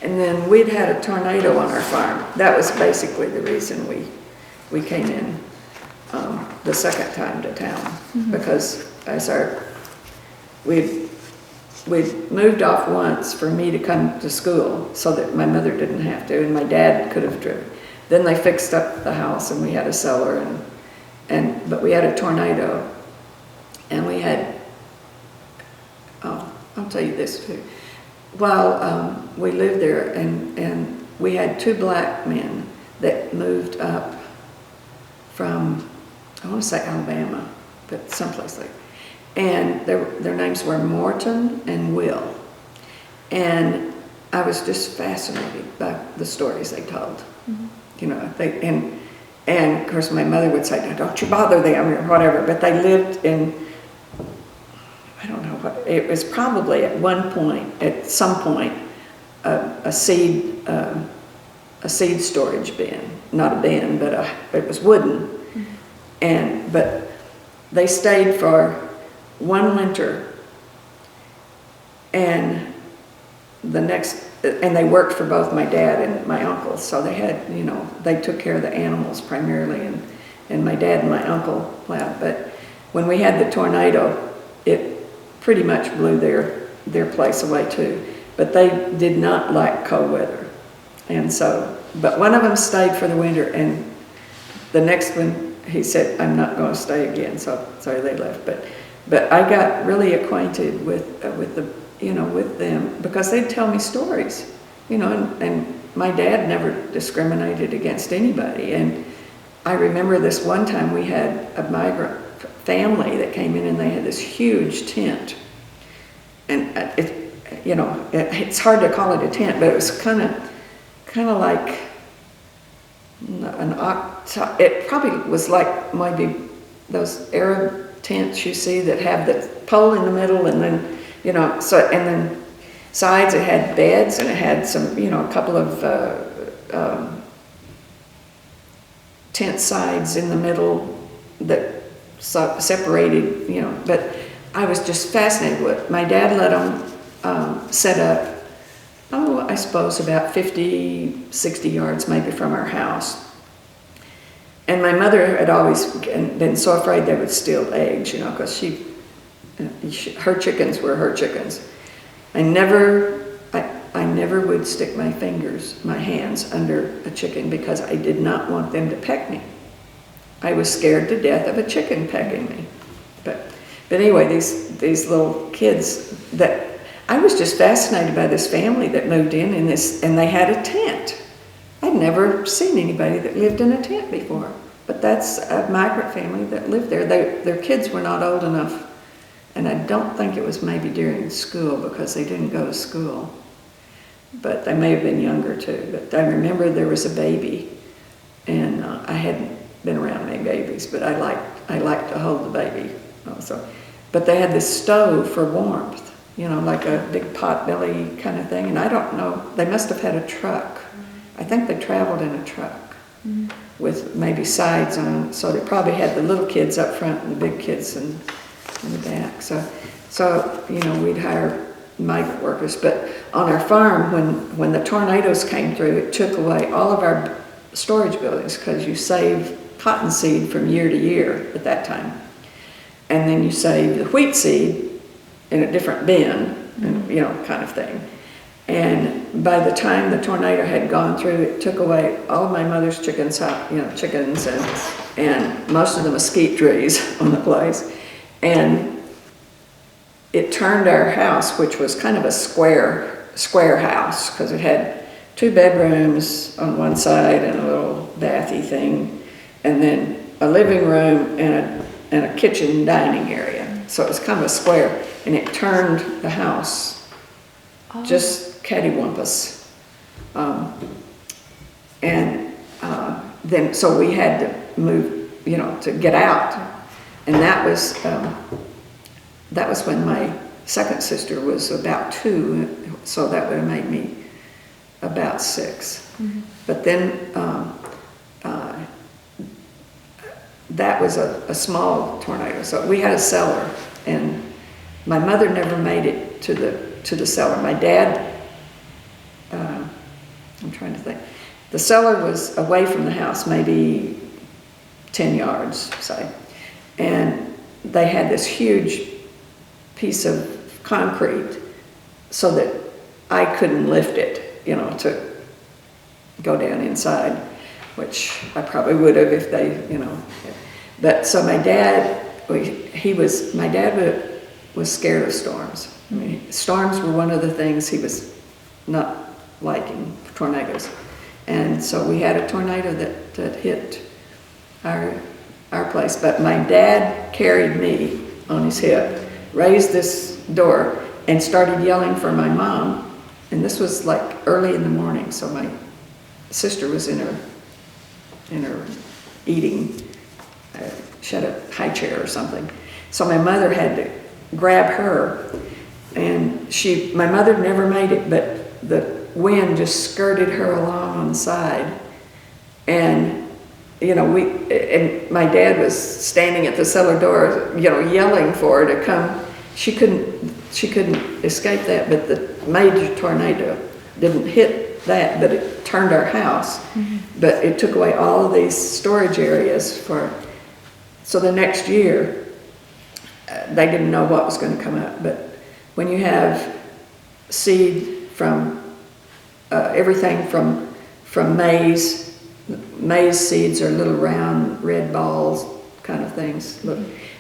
And then we'd had a tornado on our farm. That was basically the reason we came in the second time to town, because we'd moved off once for me to come to school so that my mother didn't have to, and my dad could have driven. Then they fixed up the house, and we had a cellar, but we had a tornado, and we had, I'll tell you this too. While we lived there, and we had 2 black men that moved up from, I want to say Alabama, but someplace like, and their names were Morton and Will. And I was just fascinated by the stories they told. And of course my mother would say, "Don't you bother them," or whatever, but they lived in, I don't know what, it was probably at some point, a seed storage bin, not a bin, but it was wooden. But they stayed for one winter, and they worked for both my dad and my uncle, so they had, they took care of the animals primarily, and my dad and my uncle plowed. But when we had the tornado, it pretty much blew their place away too. But they did not like cold weather, and so, but one of them stayed for the winter, and the next one, he said, "I'm not going to stay again," so they left. But I got really acquainted with them because they'd tell me stories, and my dad never discriminated against anybody. And I remember this one time we had a migrant family that came in, and they had this huge tent, and it's hard to call it a tent, but it was kind of like it probably was like maybe those Arab tents you see that have the pole in the middle, and then, you know, so, and then sides, it had beds, and it had some, you know, a couple of tent sides in the middle that separated, you know, but I was just fascinated with it. My dad let them set up, I suppose about 50, 60 yards maybe from our house. And my mother had always been so afraid they would steal eggs, you know, because her chickens were her chickens. I never would stick my hands under a chicken because I did not want them to peck me. I was scared to death of a chicken pecking me. But anyway, these little kids that, I was just fascinated by this family that moved in this, and they had a tent. I'd never seen anybody that lived in a tent before, but that's a migrant family that lived there. Their kids were not old enough, and I don't think it was maybe during school because they didn't go to school, but they may have been younger too. But I remember there was a baby, and I hadn't been around many babies, but I liked to hold the baby also. But they had this stove for warmth, you know, like a big pot belly kind of thing. And I don't know, they must have had a truck. I think they traveled in a truck with maybe sides on, so they probably had the little kids up front and the big kids in the back. So you know, we'd hire migrant workers. But on our farm, when the tornadoes came through, it took away all of our storage buildings because you save cottonseed from year to year at that time. And then you save the wheat seed in a different bin, and, you know, kind of thing. And by the time the tornado had gone through, it took away all of my mother's chickens, you know, chickens and most of the mesquite trees on the place. And it turned our house, which was kind of a square house, because it had 2 bedrooms on one side and a little bathy thing, and then a living room and a kitchen dining area. So it was kind of a square, and it turned the house just cattywampus. Then so we had to move, you know, to get out, and that was when my second sister was about 2, so that would have made me about 6. But then that was a small tornado, so we had a cellar, and my mother never made it to the cellar. My dad, I'm trying to think, the cellar was away from the house, maybe 10 yards, say, and they had this huge piece of concrete so that I couldn't lift it, you know, to go down inside, which I probably would have if they, you know. But so my dad was scared of storms. I mean, storms were one of the things he was not liking, tornadoes. And so we had a tornado that hit our place. But my dad carried me on his hip, raised this door, and started yelling for my mom. And this was like early in the morning, so my sister was in her eating, she had a high chair or something. So my mother had to grab her, and my mother never made it, but the wind just skirted her along on the side. And, you know, and my dad was standing at the cellar door, you know, yelling for her to come. She couldn't escape that, but the major tornado didn't hit that, but it turned our house. But it took away all of these storage areas so the next year, they didn't know what was going to come up. But when you have seed from everything from maize seeds are little round red balls kind of things,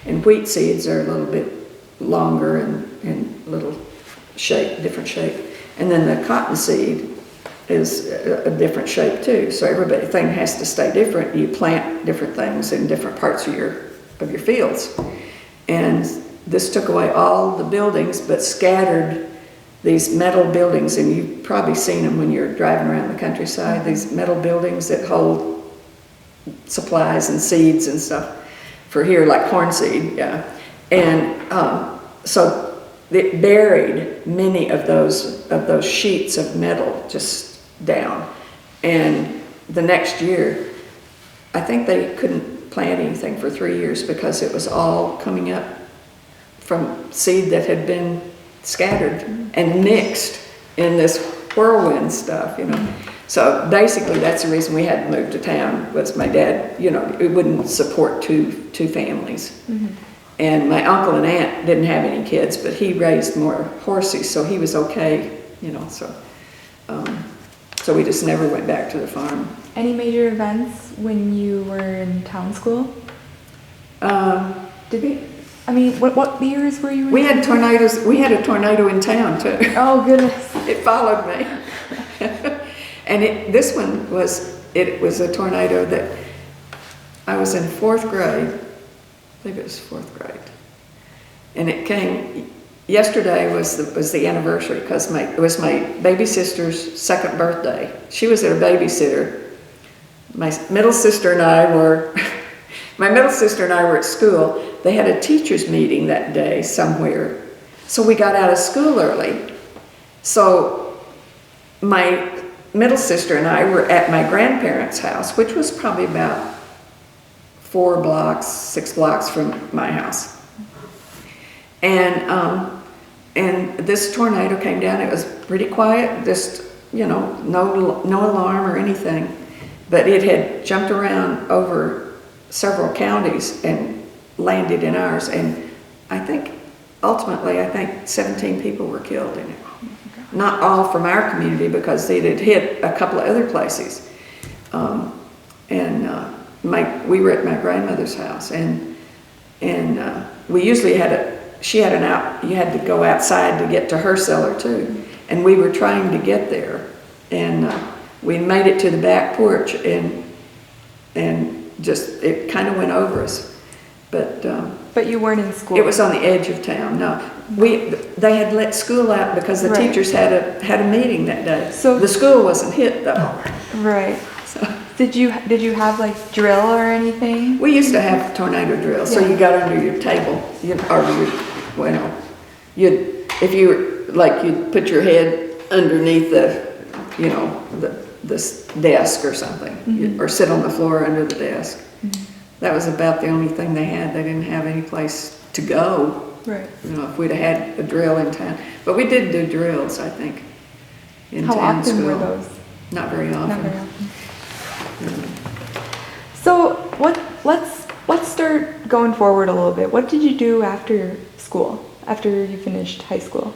and wheat seeds are a little bit longer and little different shape, and then the cotton seed is a different shape too. So everything has to stay different. You plant different things in different parts of your fields, and this took away all the buildings, but scattered these metal buildings, and you've probably seen them when you're driving around the countryside. These metal buildings that hold supplies and seeds and stuff for here, like corn seed, yeah. And so it buried many of those sheets of metal just down. And the next year, I think they couldn't plant anything for 3 years because it was all coming up from seed that had been scattered and mixed in this whirlwind stuff, you know. So basically, that's the reason we had to move to town, was my dad, you know, it wouldn't support two families. Mm-hmm. And my uncle and aunt didn't have any kids, but he raised more horses, so he was okay, you know, so we just never went back to the farm. Any major events when you were in town school? Did we? I mean, what years were you in? We had tornadoes. We had a tornado in town too. Oh goodness! It followed me, and this one was. It was a tornado that I was in 4th grade. I believe it was 4th grade, and it came. Yesterday was the anniversary because it was my baby sister's 2nd birthday. She was her babysitter. My middle sister and I were. My middle sister and I were at school. They had a teachers' meeting that day somewhere. So we got out of school early. So my middle sister and I were at my grandparents' house, which was probably about 6 blocks from my house. And this tornado came down. It was pretty quiet, just, you know, no alarm or anything. But it had jumped around over several counties and landed in ours, and ultimately I think 17 people were killed in it. Not all from our community because it had hit a couple of other places. We were at my grandmother's house, and we usually you had to go outside to get to her cellar too, and we were trying to get there, and we made it to the back porch, and just it kind of went over us. But you weren't in school. It was on the edge of town. No, they had let school out because the teachers had a meeting that day. So the school wasn't hit though. Right. So did you have like drill or anything? We used to have tornado drill. So you got under your table, if you you'd put your head underneath this desk or something, mm-hmm. or sit on the floor under the desk. Mm-hmm. That was about the only thing they had. They didn't have any place to go. Right. You know, if we'd have had a drill in town. But we did do drills, I think, in How town often school. were those? Not very often. Not very often. Mm-hmm. So let's start going forward a little bit. What did you do after school, after you finished high school?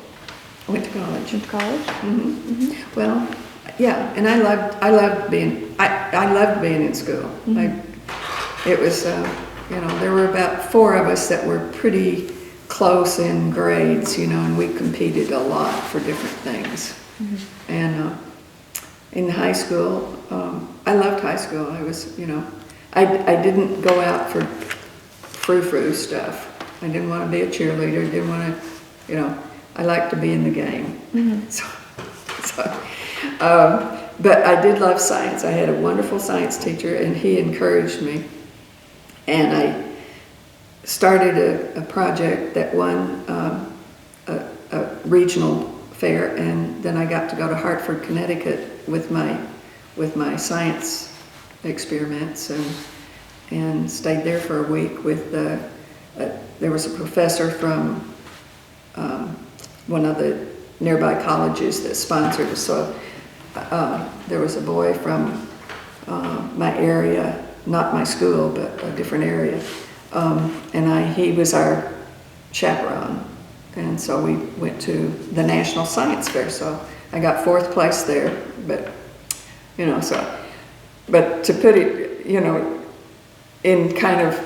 I went to college. Went to college? Mm-hmm. Mm-hmm. Well, yeah, and I loved being in school. Mm-hmm. It was, there were about 4 of us that were pretty close in grades, and we competed a lot for different things. Mm-hmm. And in high school, I loved high school. I was, I didn't go out for frou-frou stuff. I didn't want to be a cheerleader. Didn't want to, I liked to be in the game. Mm-hmm. But I did love science. I had a wonderful science teacher, and he encouraged me. And I started a project that won a regional fair, and then I got to go to Hartford, Connecticut with my science experiments, and stayed there for a week with there was a professor from one of the nearby colleges that sponsored us. So there was a boy from my area. Not my school, but a different area. He was our chaperone. And so we went to the National Science Fair. So I got 4th place there. But to put it, in kind of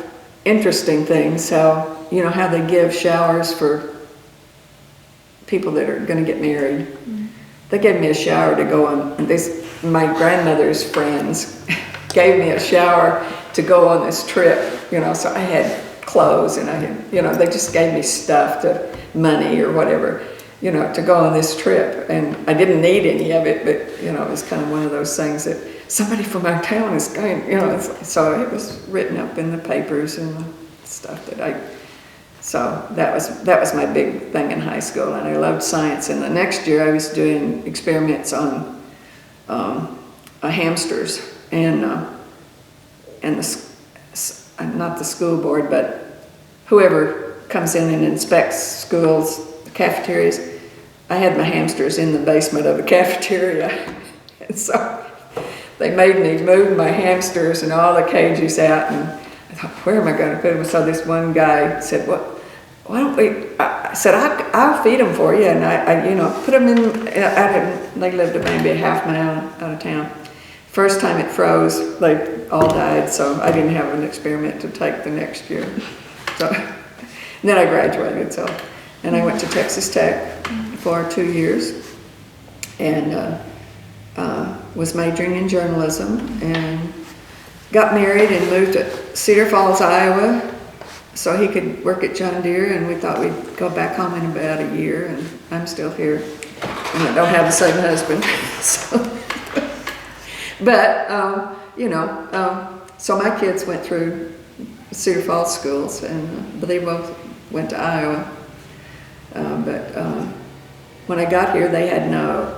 interesting things, how they give showers for people that are going to get married. Mm-hmm. They gave me a shower to go on. My grandmother's friends gave me a shower to go on this trip, so I had clothes and I had, they just gave me stuff, money or whatever, to go on this trip. And I didn't need any of it, but, it was kind of one of those things that somebody from our town is going, so it was written up in the papers and stuff so that was my big thing in high school, and I loved science. And the next year I was doing experiments on hamsters, and not the school board, but whoever comes in and inspects schools, cafeterias. I had my hamsters in the basement of the cafeteria, and so they made me move my hamsters and all the cages out, and I thought, where am I going to put them? So this one guy said, why don't we, I said, I'll feed them for you, and I put them in, they lived maybe a half mile out of town. First time it froze, they all died, so I didn't have an experiment to take the next year. So and then I graduated, and I went to Texas Tech for 2 years, and was majoring in journalism, and got married and moved to Cedar Falls, Iowa, so he could work at John Deere, and we thought we'd go back home in about a year, and I'm still here, and I don't have the same husband. But, so my kids went through Cedar Falls schools, but they both went to Iowa. But when I got here, they had no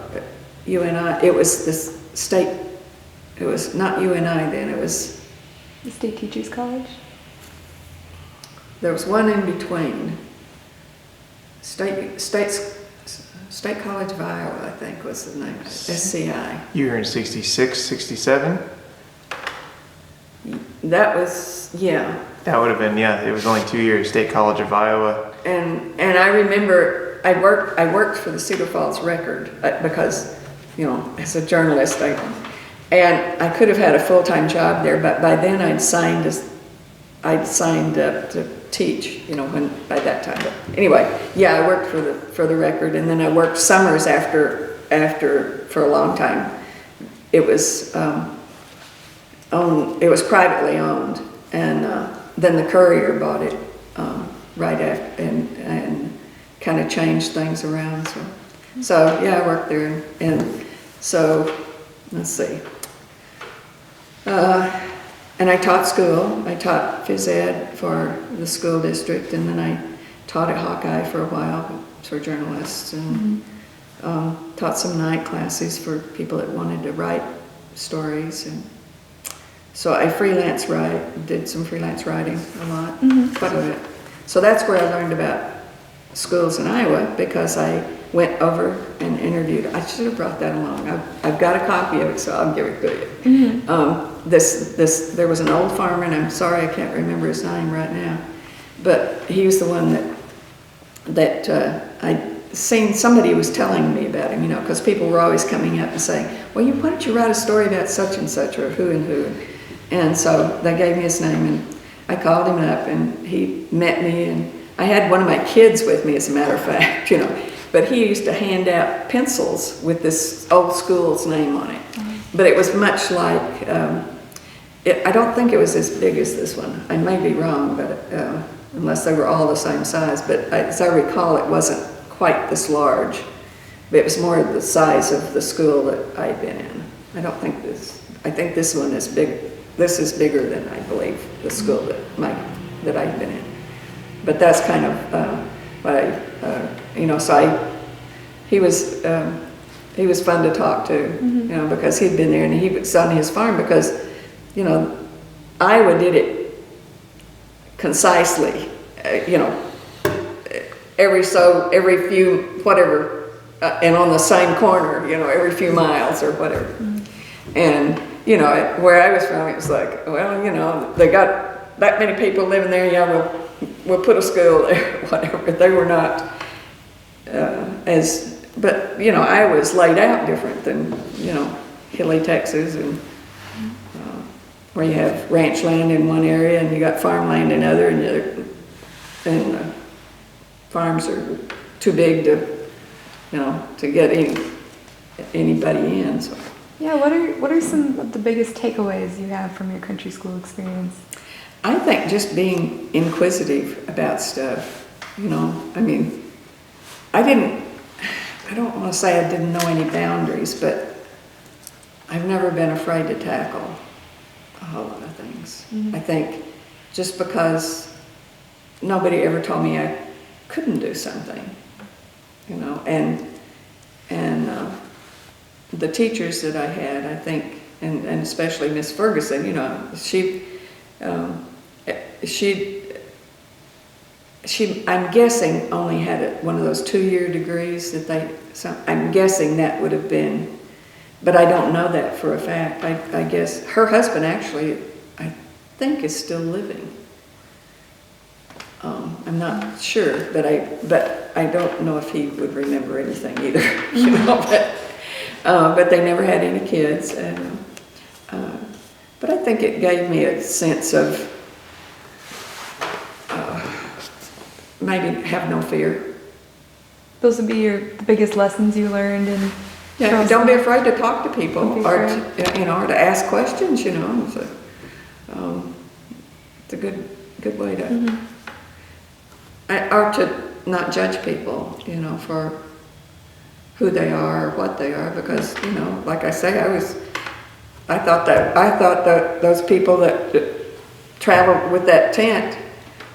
UNI. It was the state, it was not UNI then, it was... The State Teachers College? There was one in between. State College of Iowa, I think was the name, SCI. You were in 66, 67? That was, yeah. That would have been, yeah, it was only 2 years, State College of Iowa. And I remember I worked for the Cedar Falls Record because, as a journalist, and I could have had a full-time job there, but by then I'd signed up to teach, by that time. But anyway, yeah, I worked for the Record, and then I worked summers after for a long time. It was it was privately owned, and then the Courier bought it right after, and kind of changed things around. So yeah, I worked there, and so let's see. And I taught school. I taught phys ed for the school district, and then I taught at Hawkeye for a while for journalists, and taught some night classes for people that wanted to write stories. And so I did some freelance writing a lot, quite a bit. So that's where I learned about schools in Iowa, because I went over and interviewed. I should have brought that along. I've got a copy of it, so I'll give it to you. There was an old farmer, and I'm sorry I can't remember his name right now, but he was the one that I'd seen. Somebody was telling me about him, because people were always coming up and saying, well, why don't you write a story about such and such, or who and who? And so they gave me his name, and I called him up, and he met me, and I had one of my kids with me, as a matter of fact, but he used to hand out pencils with this old school's name on it. But it was much like, I don't think it was as big as this one. I may be wrong, but unless they were all the same size. But as I recall, it wasn't quite this large. But it was more the size of the school that I'd been in. I think this one is big. This is bigger than, I believe, the school that I'd been in. But that's kind of he was fun to talk to, because he'd been there, and he was on his farm, because, Iowa did it concisely, every few, whatever, and on the same corner, every few miles or whatever. And, where I was from, it was like, well, they got that many people living there, yeah, we'll put a school there, whatever. They were not but Iowa was laid out different than, hilly Texas, and where you have ranch land in one area and you got farmland in other, and farms are too big to get anybody in. So. Yeah, what are some of the biggest takeaways you have from your country school experience? I think just being inquisitive about stuff, I don't want to say I didn't know any boundaries, but I've never been afraid to tackle a whole lot of things. Mhm. I think just because nobody ever told me I couldn't do something, you know, and the teachers that I had, I think, and especially Miss Ferguson, you know, she, I'm guessing only had one of those 2-year degrees that I'm guessing that would have been, but I don't know that for a fact. I guess her husband actually, I think, is still living. I'm not sure, but I don't know if he would remember anything either, you know, but they never had any kids. But I think it gave me a sense of maybe have no fear. Those would be the biggest lessons you learned in. Yeah, don't be afraid to talk to people or afraid. or to ask questions. You know, it's a good way to or to not judge people. You know, for who they are or what they are, because you know, like I say, I thought that those people that traveled with that tent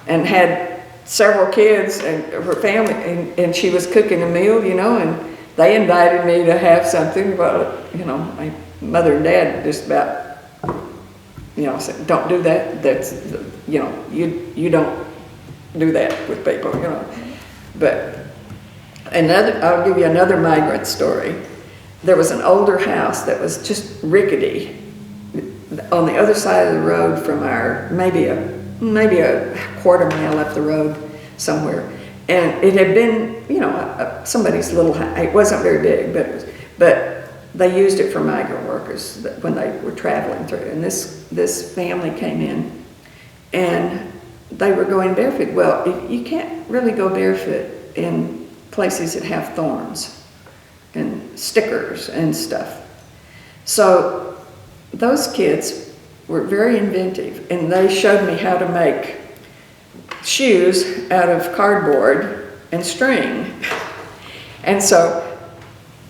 and had several kids and her family, and she was cooking a meal, you know, and they invited me to have something. Well, you know, my mother and dad just about, you know, said, don't do that. That's, you know, you don't do that with people, you know. But I'll give you another migrant story. There was an older house that was just rickety on the other side of the road from our, maybe a quarter mile up the road somewhere. And it had been, you know, somebody's little house. It wasn't very big, but they used it for migrant workers when they were traveling through. And this family came in and they were going barefoot. Well, you can't really go barefoot in places that have thorns and stickers and stuff. So those kids were very inventive, and they showed me how to make shoes out of cardboard and string. And so,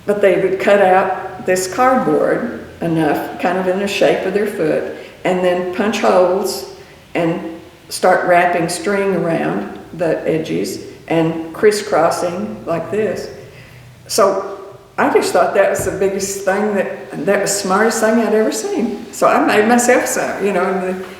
but they would cut out this cardboard enough, kind of in the shape of their foot, and then punch holes and start wrapping string around the edges and crisscrossing like this. So I just thought that was the biggest thing, that was the smartest thing I'd ever seen. So I made myself some, you know,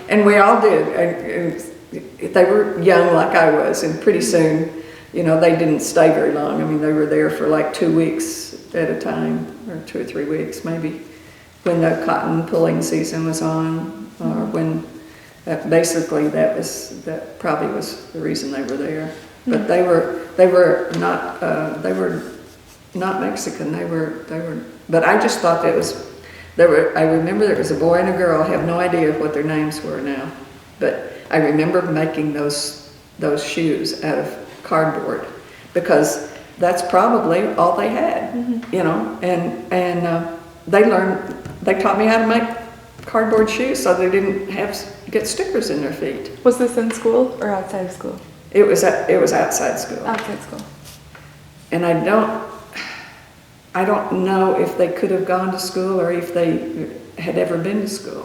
and we all did. And they were young like I was, and pretty soon, you know, they didn't stay very long. I mean, they were there for like 2 weeks at a time, or 2 or 3 weeks maybe, when the cotton pulling season was on, or when, basically that probably was the reason they were there. But they were not Mexican. They were. But I just thought that I remember there was a boy and a girl. I have no idea what their names were now, but I remember making those shoes out of cardboard, because that's probably all they had, you know. And they taught me how to make cardboard shoes so they didn't get stickers in their feet. Was this in school or outside of school? It was outside school. Outside school. And I don't know if they could have gone to school or if they had ever been to school.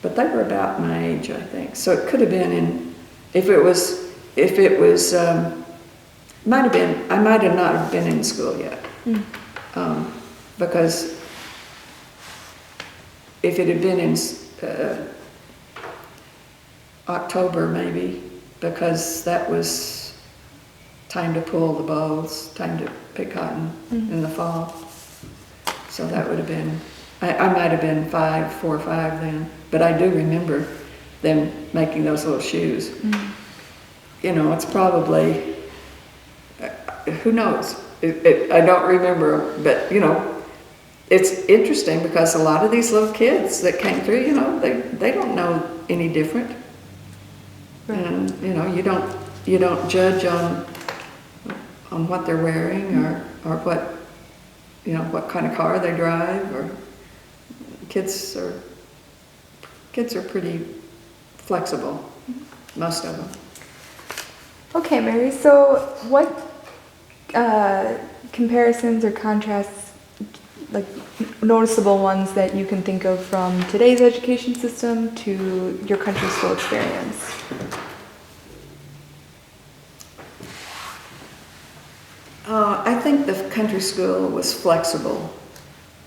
But they were about my age, I think. So it could have been I might have not have been in school yet. Because if it had been in October maybe, because that was time to pull the bolls, time to pick cotton in the fall. So that would have been, I might have been 4 or 5 then, but I do remember them making those little shoes. You know, it's probably, who knows? I don't remember, but you know, it's interesting because a lot of these little kids that came through, you know, they don't know any different. Right. And you know, you don't judge on what they're wearing or what, you know, what kind of car they drive, or kids are pretty flexible, most of them. Okay, Mary, so what comparisons or contrasts like noticeable ones that you can think of from today's education system to your country school experience? I think the country school was flexible,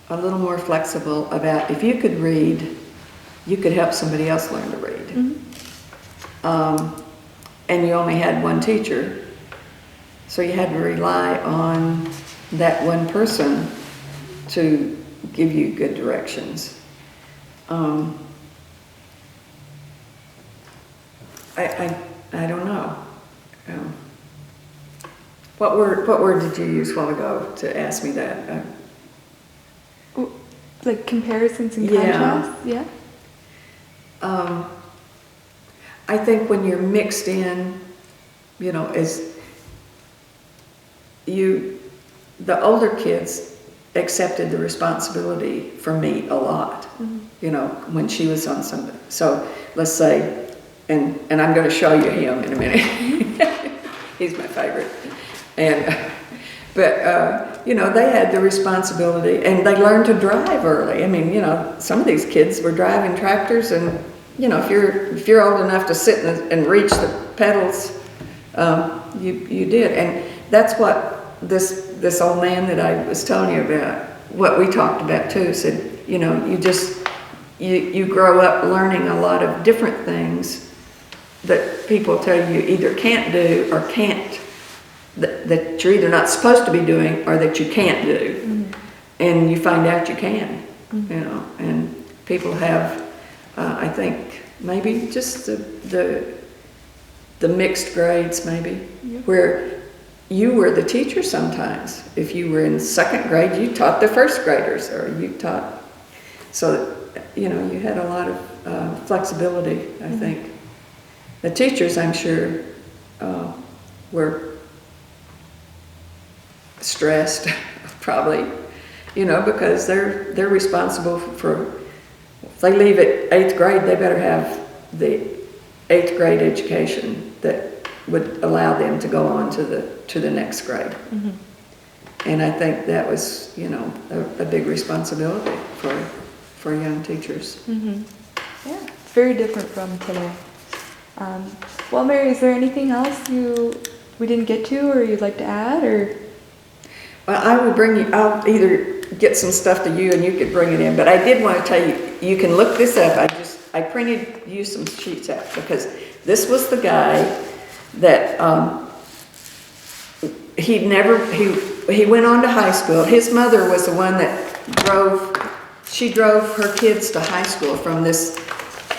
a little more flexible about if you could read, you could help somebody else learn to read. And you only had one teacher, so you had to rely on that one person to give you good directions. I don't know. What word did you use a while ago to ask me that? Like comparisons and Yeah. contrasts? Yeah. I think when you're mixed in, you know, the older kids accepted the responsibility for me a lot, you know, when she was on something. So let's say, and I'm going to show you him in a minute. He's my favorite. But you know, they had the responsibility, and they learned to drive early. I mean, you know, some of these kids were driving tractors, and you know, if you're old enough to sit and reach the pedals, you did. And that's what this old man that I was telling you about, what we talked about too, said, you know, you grow up learning a lot of different things that people tell you either can't do or can't, that you're either not supposed to be doing or that you can't do. And you find out you can, you know, and people have, I think, maybe just the mixed grades maybe, where you were the teacher sometimes. If you were in second grade, you taught the first graders, or you taught, so, you know, you had a lot of flexibility, I think. The teachers, I'm sure, were stressed, probably, you know, because they're responsible for, if they leave at 8th grade, they better have the 8th grade education that would allow them to go on to the next grade. And I think that was, you know, a big responsibility for young teachers. Yeah, it's very different from today. Well, Mary, is there anything else we didn't get to, or you'd like to add, or? Well, I will bring you, I'll either get some stuff to you and you could bring it in, but I did want to tell you, you can look this up. I printed you some sheets out, because this was the guy that, he went on to high school. His mother was the one that she drove her kids to high school from this,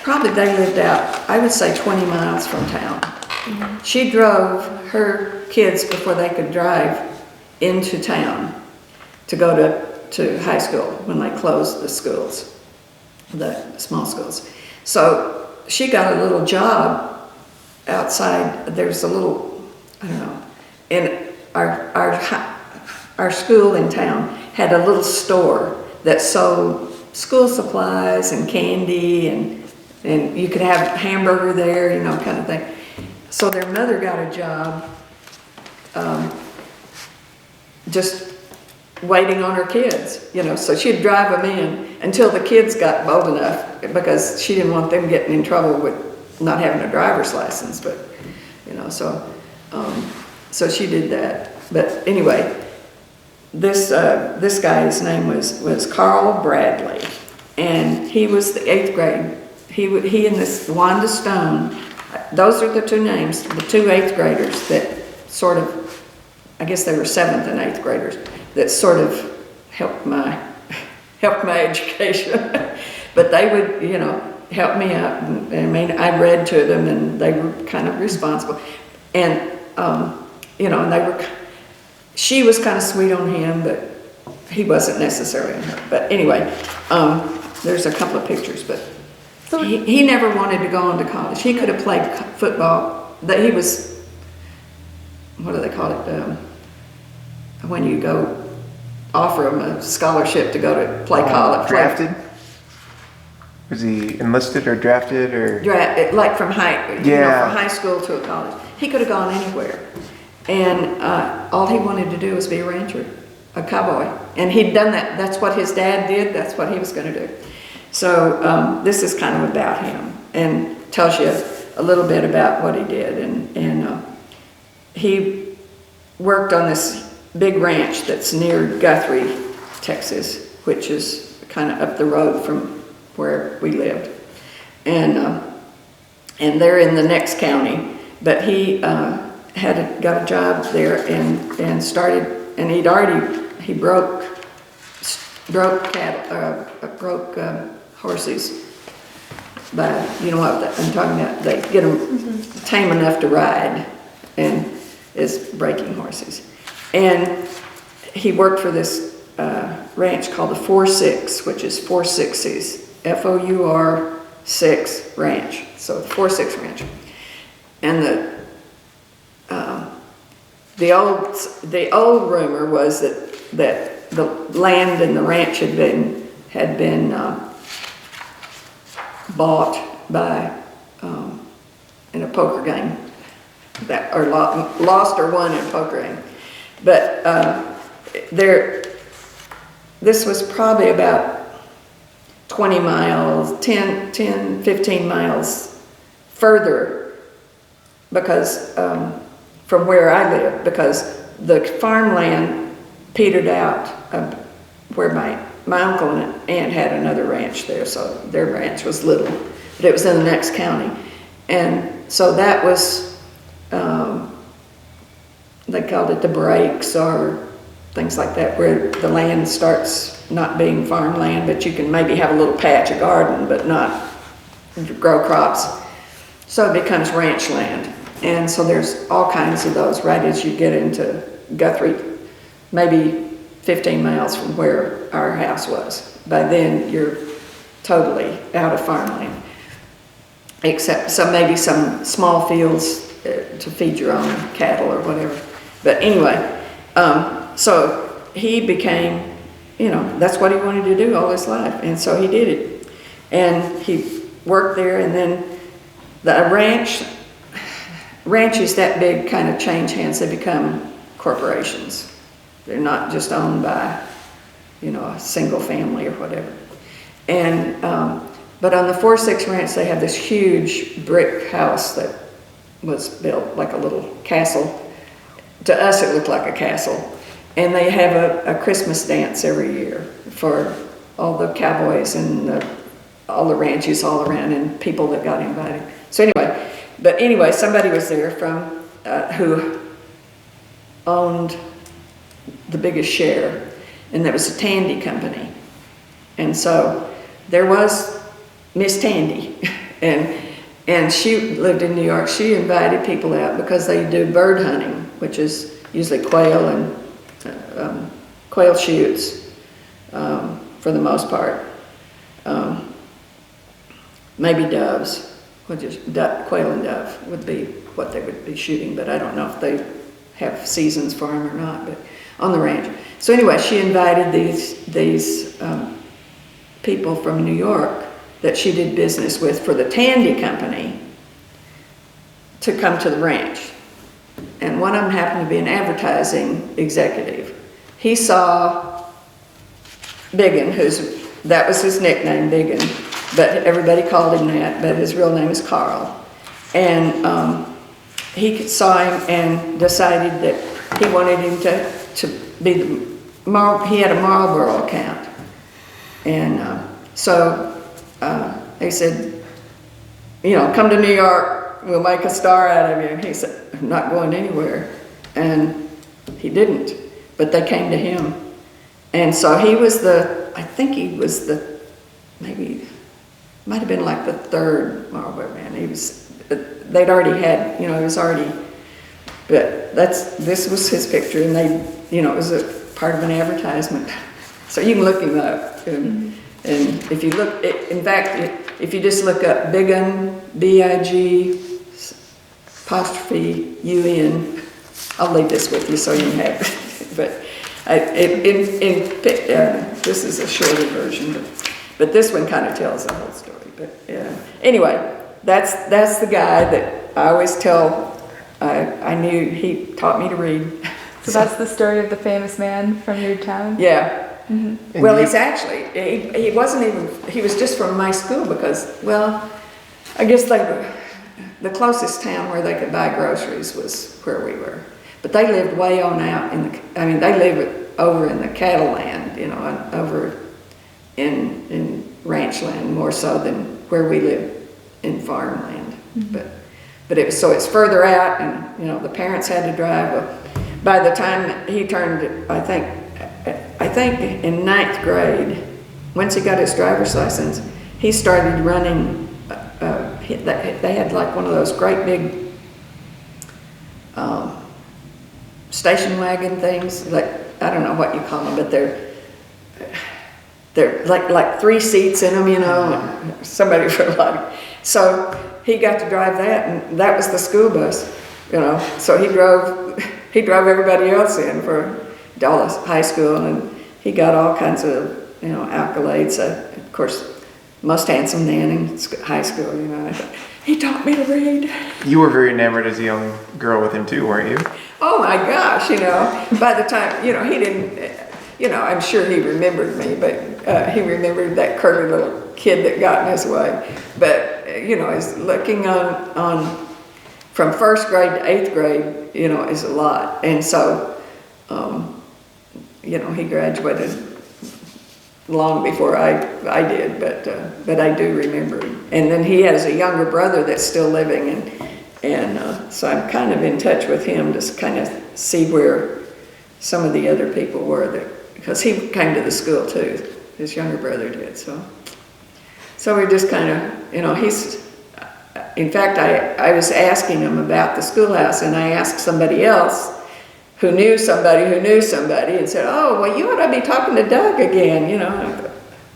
probably they lived out, I would say 20 miles from town. She drove her kids before they could drive into town to go to high school when they closed the schools, the small schools. So she got a little job outside. There's a little, I don't know, and our school in town had a little store that sold school supplies and candy, and you could have a hamburger there, you know, kind of thing. So their mother got a job just waiting on her kids, you know, so she'd drive them in until the kids got old enough, because she didn't want them getting in trouble with not having a driver's license, but, you know, so she did that. But anyway, this guy's name was Carl Bradley, and he was the 8th grade. He and this Wanda Stone, those are the two names, the two 8th graders that sort of, I guess they were 7th and 8th graders, that sort of helped my education. But they would, you know, help me out. And, I mean, I read to them, and they were kind of responsible. And, you know, and she was kind of sweet on him, but he wasn't necessarily on her. But anyway, there's a couple of pictures, but so he never wanted to go on to college. He could have played football. He was, what do they call it? When you go offer him a scholarship to go to play college. Drafted? Was he enlisted or drafted, or? Like from from high school to a college. He could have gone anywhere. And all he wanted to do was be a rancher. a cowboy. And he'd done that. That's what his dad did. That's what he was going to do. So this is kind of about him and tells you a little bit about what he did. And he worked on this big ranch that's near Guthrie, Texas, which is kind of up the road from where we lived. And they're in the Knox County, but he got a job there and started, and he broke horses by, you know what I'm talking about, they get them tame enough to ride, and is breaking horses. And he worked for this ranch called the 4-6, which is 4 Sixes, FOUR 6 ranch, so the 4-6 ranch. And the old rumor was that the land and the ranch had been bought by in a poker game, or lost or won in a poker game. But this was probably about 20 miles, 10, 15 miles further, because from where I live, because the farmland petered out where my uncle and aunt had another ranch there, so their ranch was little, but it was in the Knox County. And so that was, they called it the breaks or things like that, where the land starts not being farmland, but you can maybe have a little patch of garden, but not grow crops. So it becomes ranch land. And so there's all kinds of those right as you get into Guthrie, maybe 15 miles from where our house was. By then, you're totally out of farmland, except maybe some small fields to feed your own cattle or whatever. But anyway, so he became, that's what he wanted to do all his life, and so he did it. And he worked there, and then the ranches that big kind of change hands. They become corporations. They're not just owned by, a single family or whatever. And but on the 4-6 ranch, they have this huge brick house that was built like a little castle. To us, it looked like a castle. And they have a Christmas dance every year for all the cowboys and all the ranches all around and people that got invited. So anyway, somebody was there from who owned the biggest share, and that was a Tandy company. And so there was Miss Tandy, and she lived in New York. She invited people out because they do bird hunting, which is usually quail and quail shoots for the most part. Maybe doves, which is quail and dove would be what they would be shooting, but I don't know if they have seasons for them or not, but on the ranch. So anyway, she invited these people from New York that she did business with for the Tandy company to come to the ranch. And one of them happened to be an advertising executive. He saw Biggin, that was his nickname, Biggin, but everybody called him that, but his real name is Carl. And he saw him and decided that he wanted him to be he had a Marlboro account. And so they said, come to New York, we'll make a star out of you. And he said, I'm not going anywhere. And he didn't, but they came to him. And so he was maybe, might have been like the third Marlboro man. They'd already had, it was already, but this was his picture, and it was a part of an advertisement. So you can look him up. And if you look, in fact, if you just look up Biggin, B-I-G''UN, I'll leave this with you so you can have it. But this is a shorter version, but this one kind of tells the whole story. But anyway, that's the guy that I always tell. I knew he taught me to read, So that's the story of the famous man from your town? Yeah. And Well, you- he's actually, he wasn't even, he was just from my school because, well, I guess the closest town where they could buy groceries was where we were. But they lived way on out they lived over in the cattle land, and over in ranch land more so than where we live in farmland. But it's further out, and the parents had to drive. Well, by the time he turned, I think in 9th grade, once he got his driver's license, he started running. They had like one of those great big station wagon things. Like, I don't know what you call them, but they're like 3 seats in them, and somebody for a lot. So he got to drive that, and that was the school bus, So he drove everybody else in for Dallas High School, and he got all kinds of accolades. Of course, most handsome man in high school. I thought, he taught me to read. You were very enamored as a young girl with him too, weren't you? Oh my gosh, by the time, he didn't, I'm sure he remembered me, but he remembered that curly little kid that got in his way. But, he's looking on from 1st grade to 8th grade, is a lot. And so, he graduated long before I did, but I do remember him. And then he has a younger brother that's still living, and so I'm kind of in touch with him to kind of see where some of the other people were, because he came to the school too. His younger brother did, so we just kind of, he's. In fact, I was asking him about the schoolhouse, and I asked somebody else who knew somebody and said, "Oh, well, you ought to be talking to Doug again."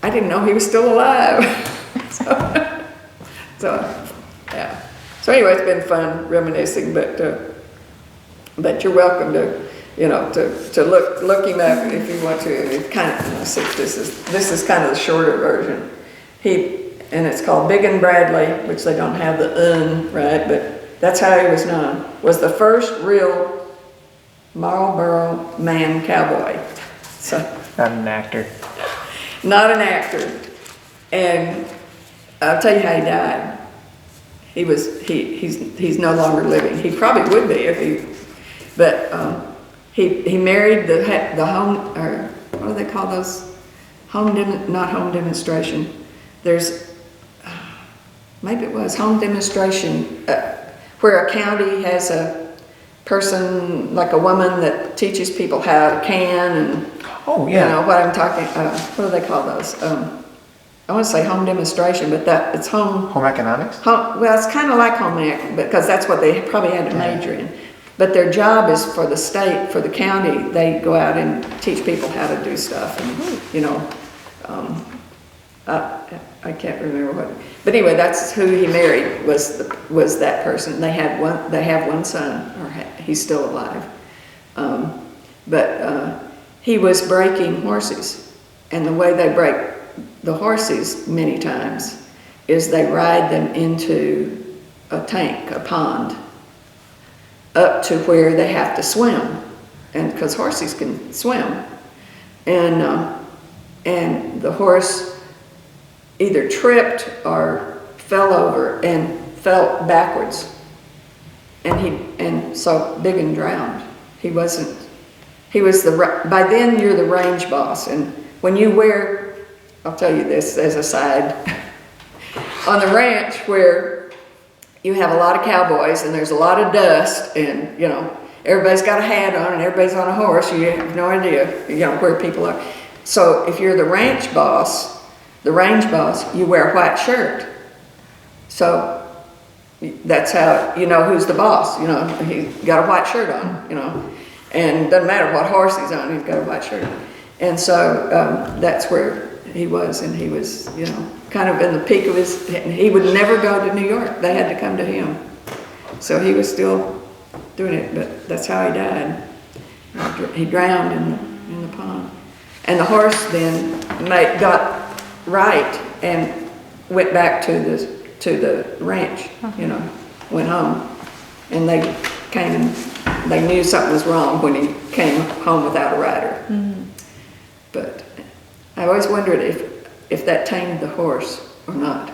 I didn't know he was still alive. so yeah. So anyway, it's been fun reminiscing, but you're welcome to to look him up if you want to. It's kind of this is kind of the shorter version. And it's called Big and Bradley, which they don't have the right, but that's how he was known. Was the first real Marlboro man cowboy. So Not an actor. not an actor. And I'll tell you how he died. He's no longer living. He probably would be but he married the home, or what do they call those? Not home demonstration. There's maybe it was home demonstration where a county has a person, like a woman, that teaches people how to can, and Oh yeah. what I'm talking. What do they call those? I want to say home demonstration, but it's home. Home economics? Well, it's kind of like home ec, because that's what they probably had to major in. But their job is for the state, for the county. They go out and teach people how to do stuff, and I can't remember what. But anyway, that's who he married. Was that person? They have one son, or he's still alive. But he was breaking horses, and the way they break the horses many times is they ride them into a tank, a pond, up to where they have to swim, and because horses can swim, and the horse either tripped or fell over and fell backwards, and so Big and drowned. He was by then you're the range boss, and when you wear, I'll tell you this as a side, on the ranch where you have a lot of cowboys and there's a lot of dust, and everybody's got a hat on and everybody's on a horse, you have no idea where people are. So if you're the range boss, you wear a white shirt. So that's how you know who's the boss. He's got a white shirt on, and doesn't matter what horse he's on, he's got a white shirt on. And so that's where he was, and he was, kind of in the peak of his, he would never go to New York. They had to come to him. So he was still doing it, but that's how he died. He drowned in the pond. And the horse then got right and went back to the ranch, went home. And they came and they knew something was wrong when he came home without a rider. But I always wondered if that tamed the horse or not.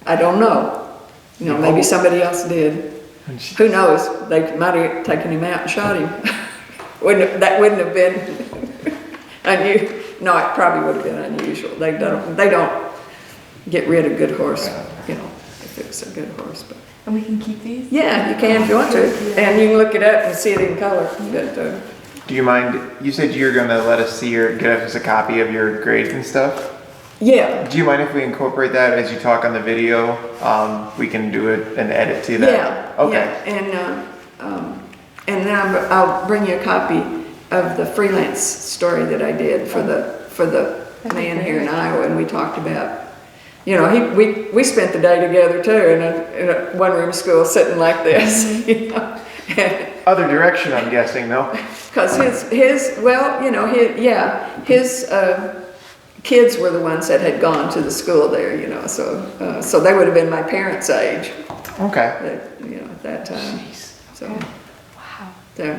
I don't know. You know, maybe somebody else did. Who knows? They might have taken him out and shot him. That wouldn't have been unusual. No, it probably would have been unusual. They don't get rid of good horse, you know, if it's a good horse. But And we can keep these? yeah, you can if you want to, and you can look it up and see it in color. But, Do you mind, you said you're gonna let us see or get us a copy of your grades and stuff? yeah, Do you mind if we incorporate that as you talk on the video? We can do an edit to that? yeah, Okay. yeah. And then I'll bring you a copy of the freelance story that I did for the man here in Iowa, and we talked about, you know, we spent the day together too in a one-room school sitting like this, you know. Other direction, I'm guessing, though. Because his kids were the ones that had gone to the school there, you know, so they would have been my parents' age, Okay. you know, at that time. Jeez. So, Wow. there.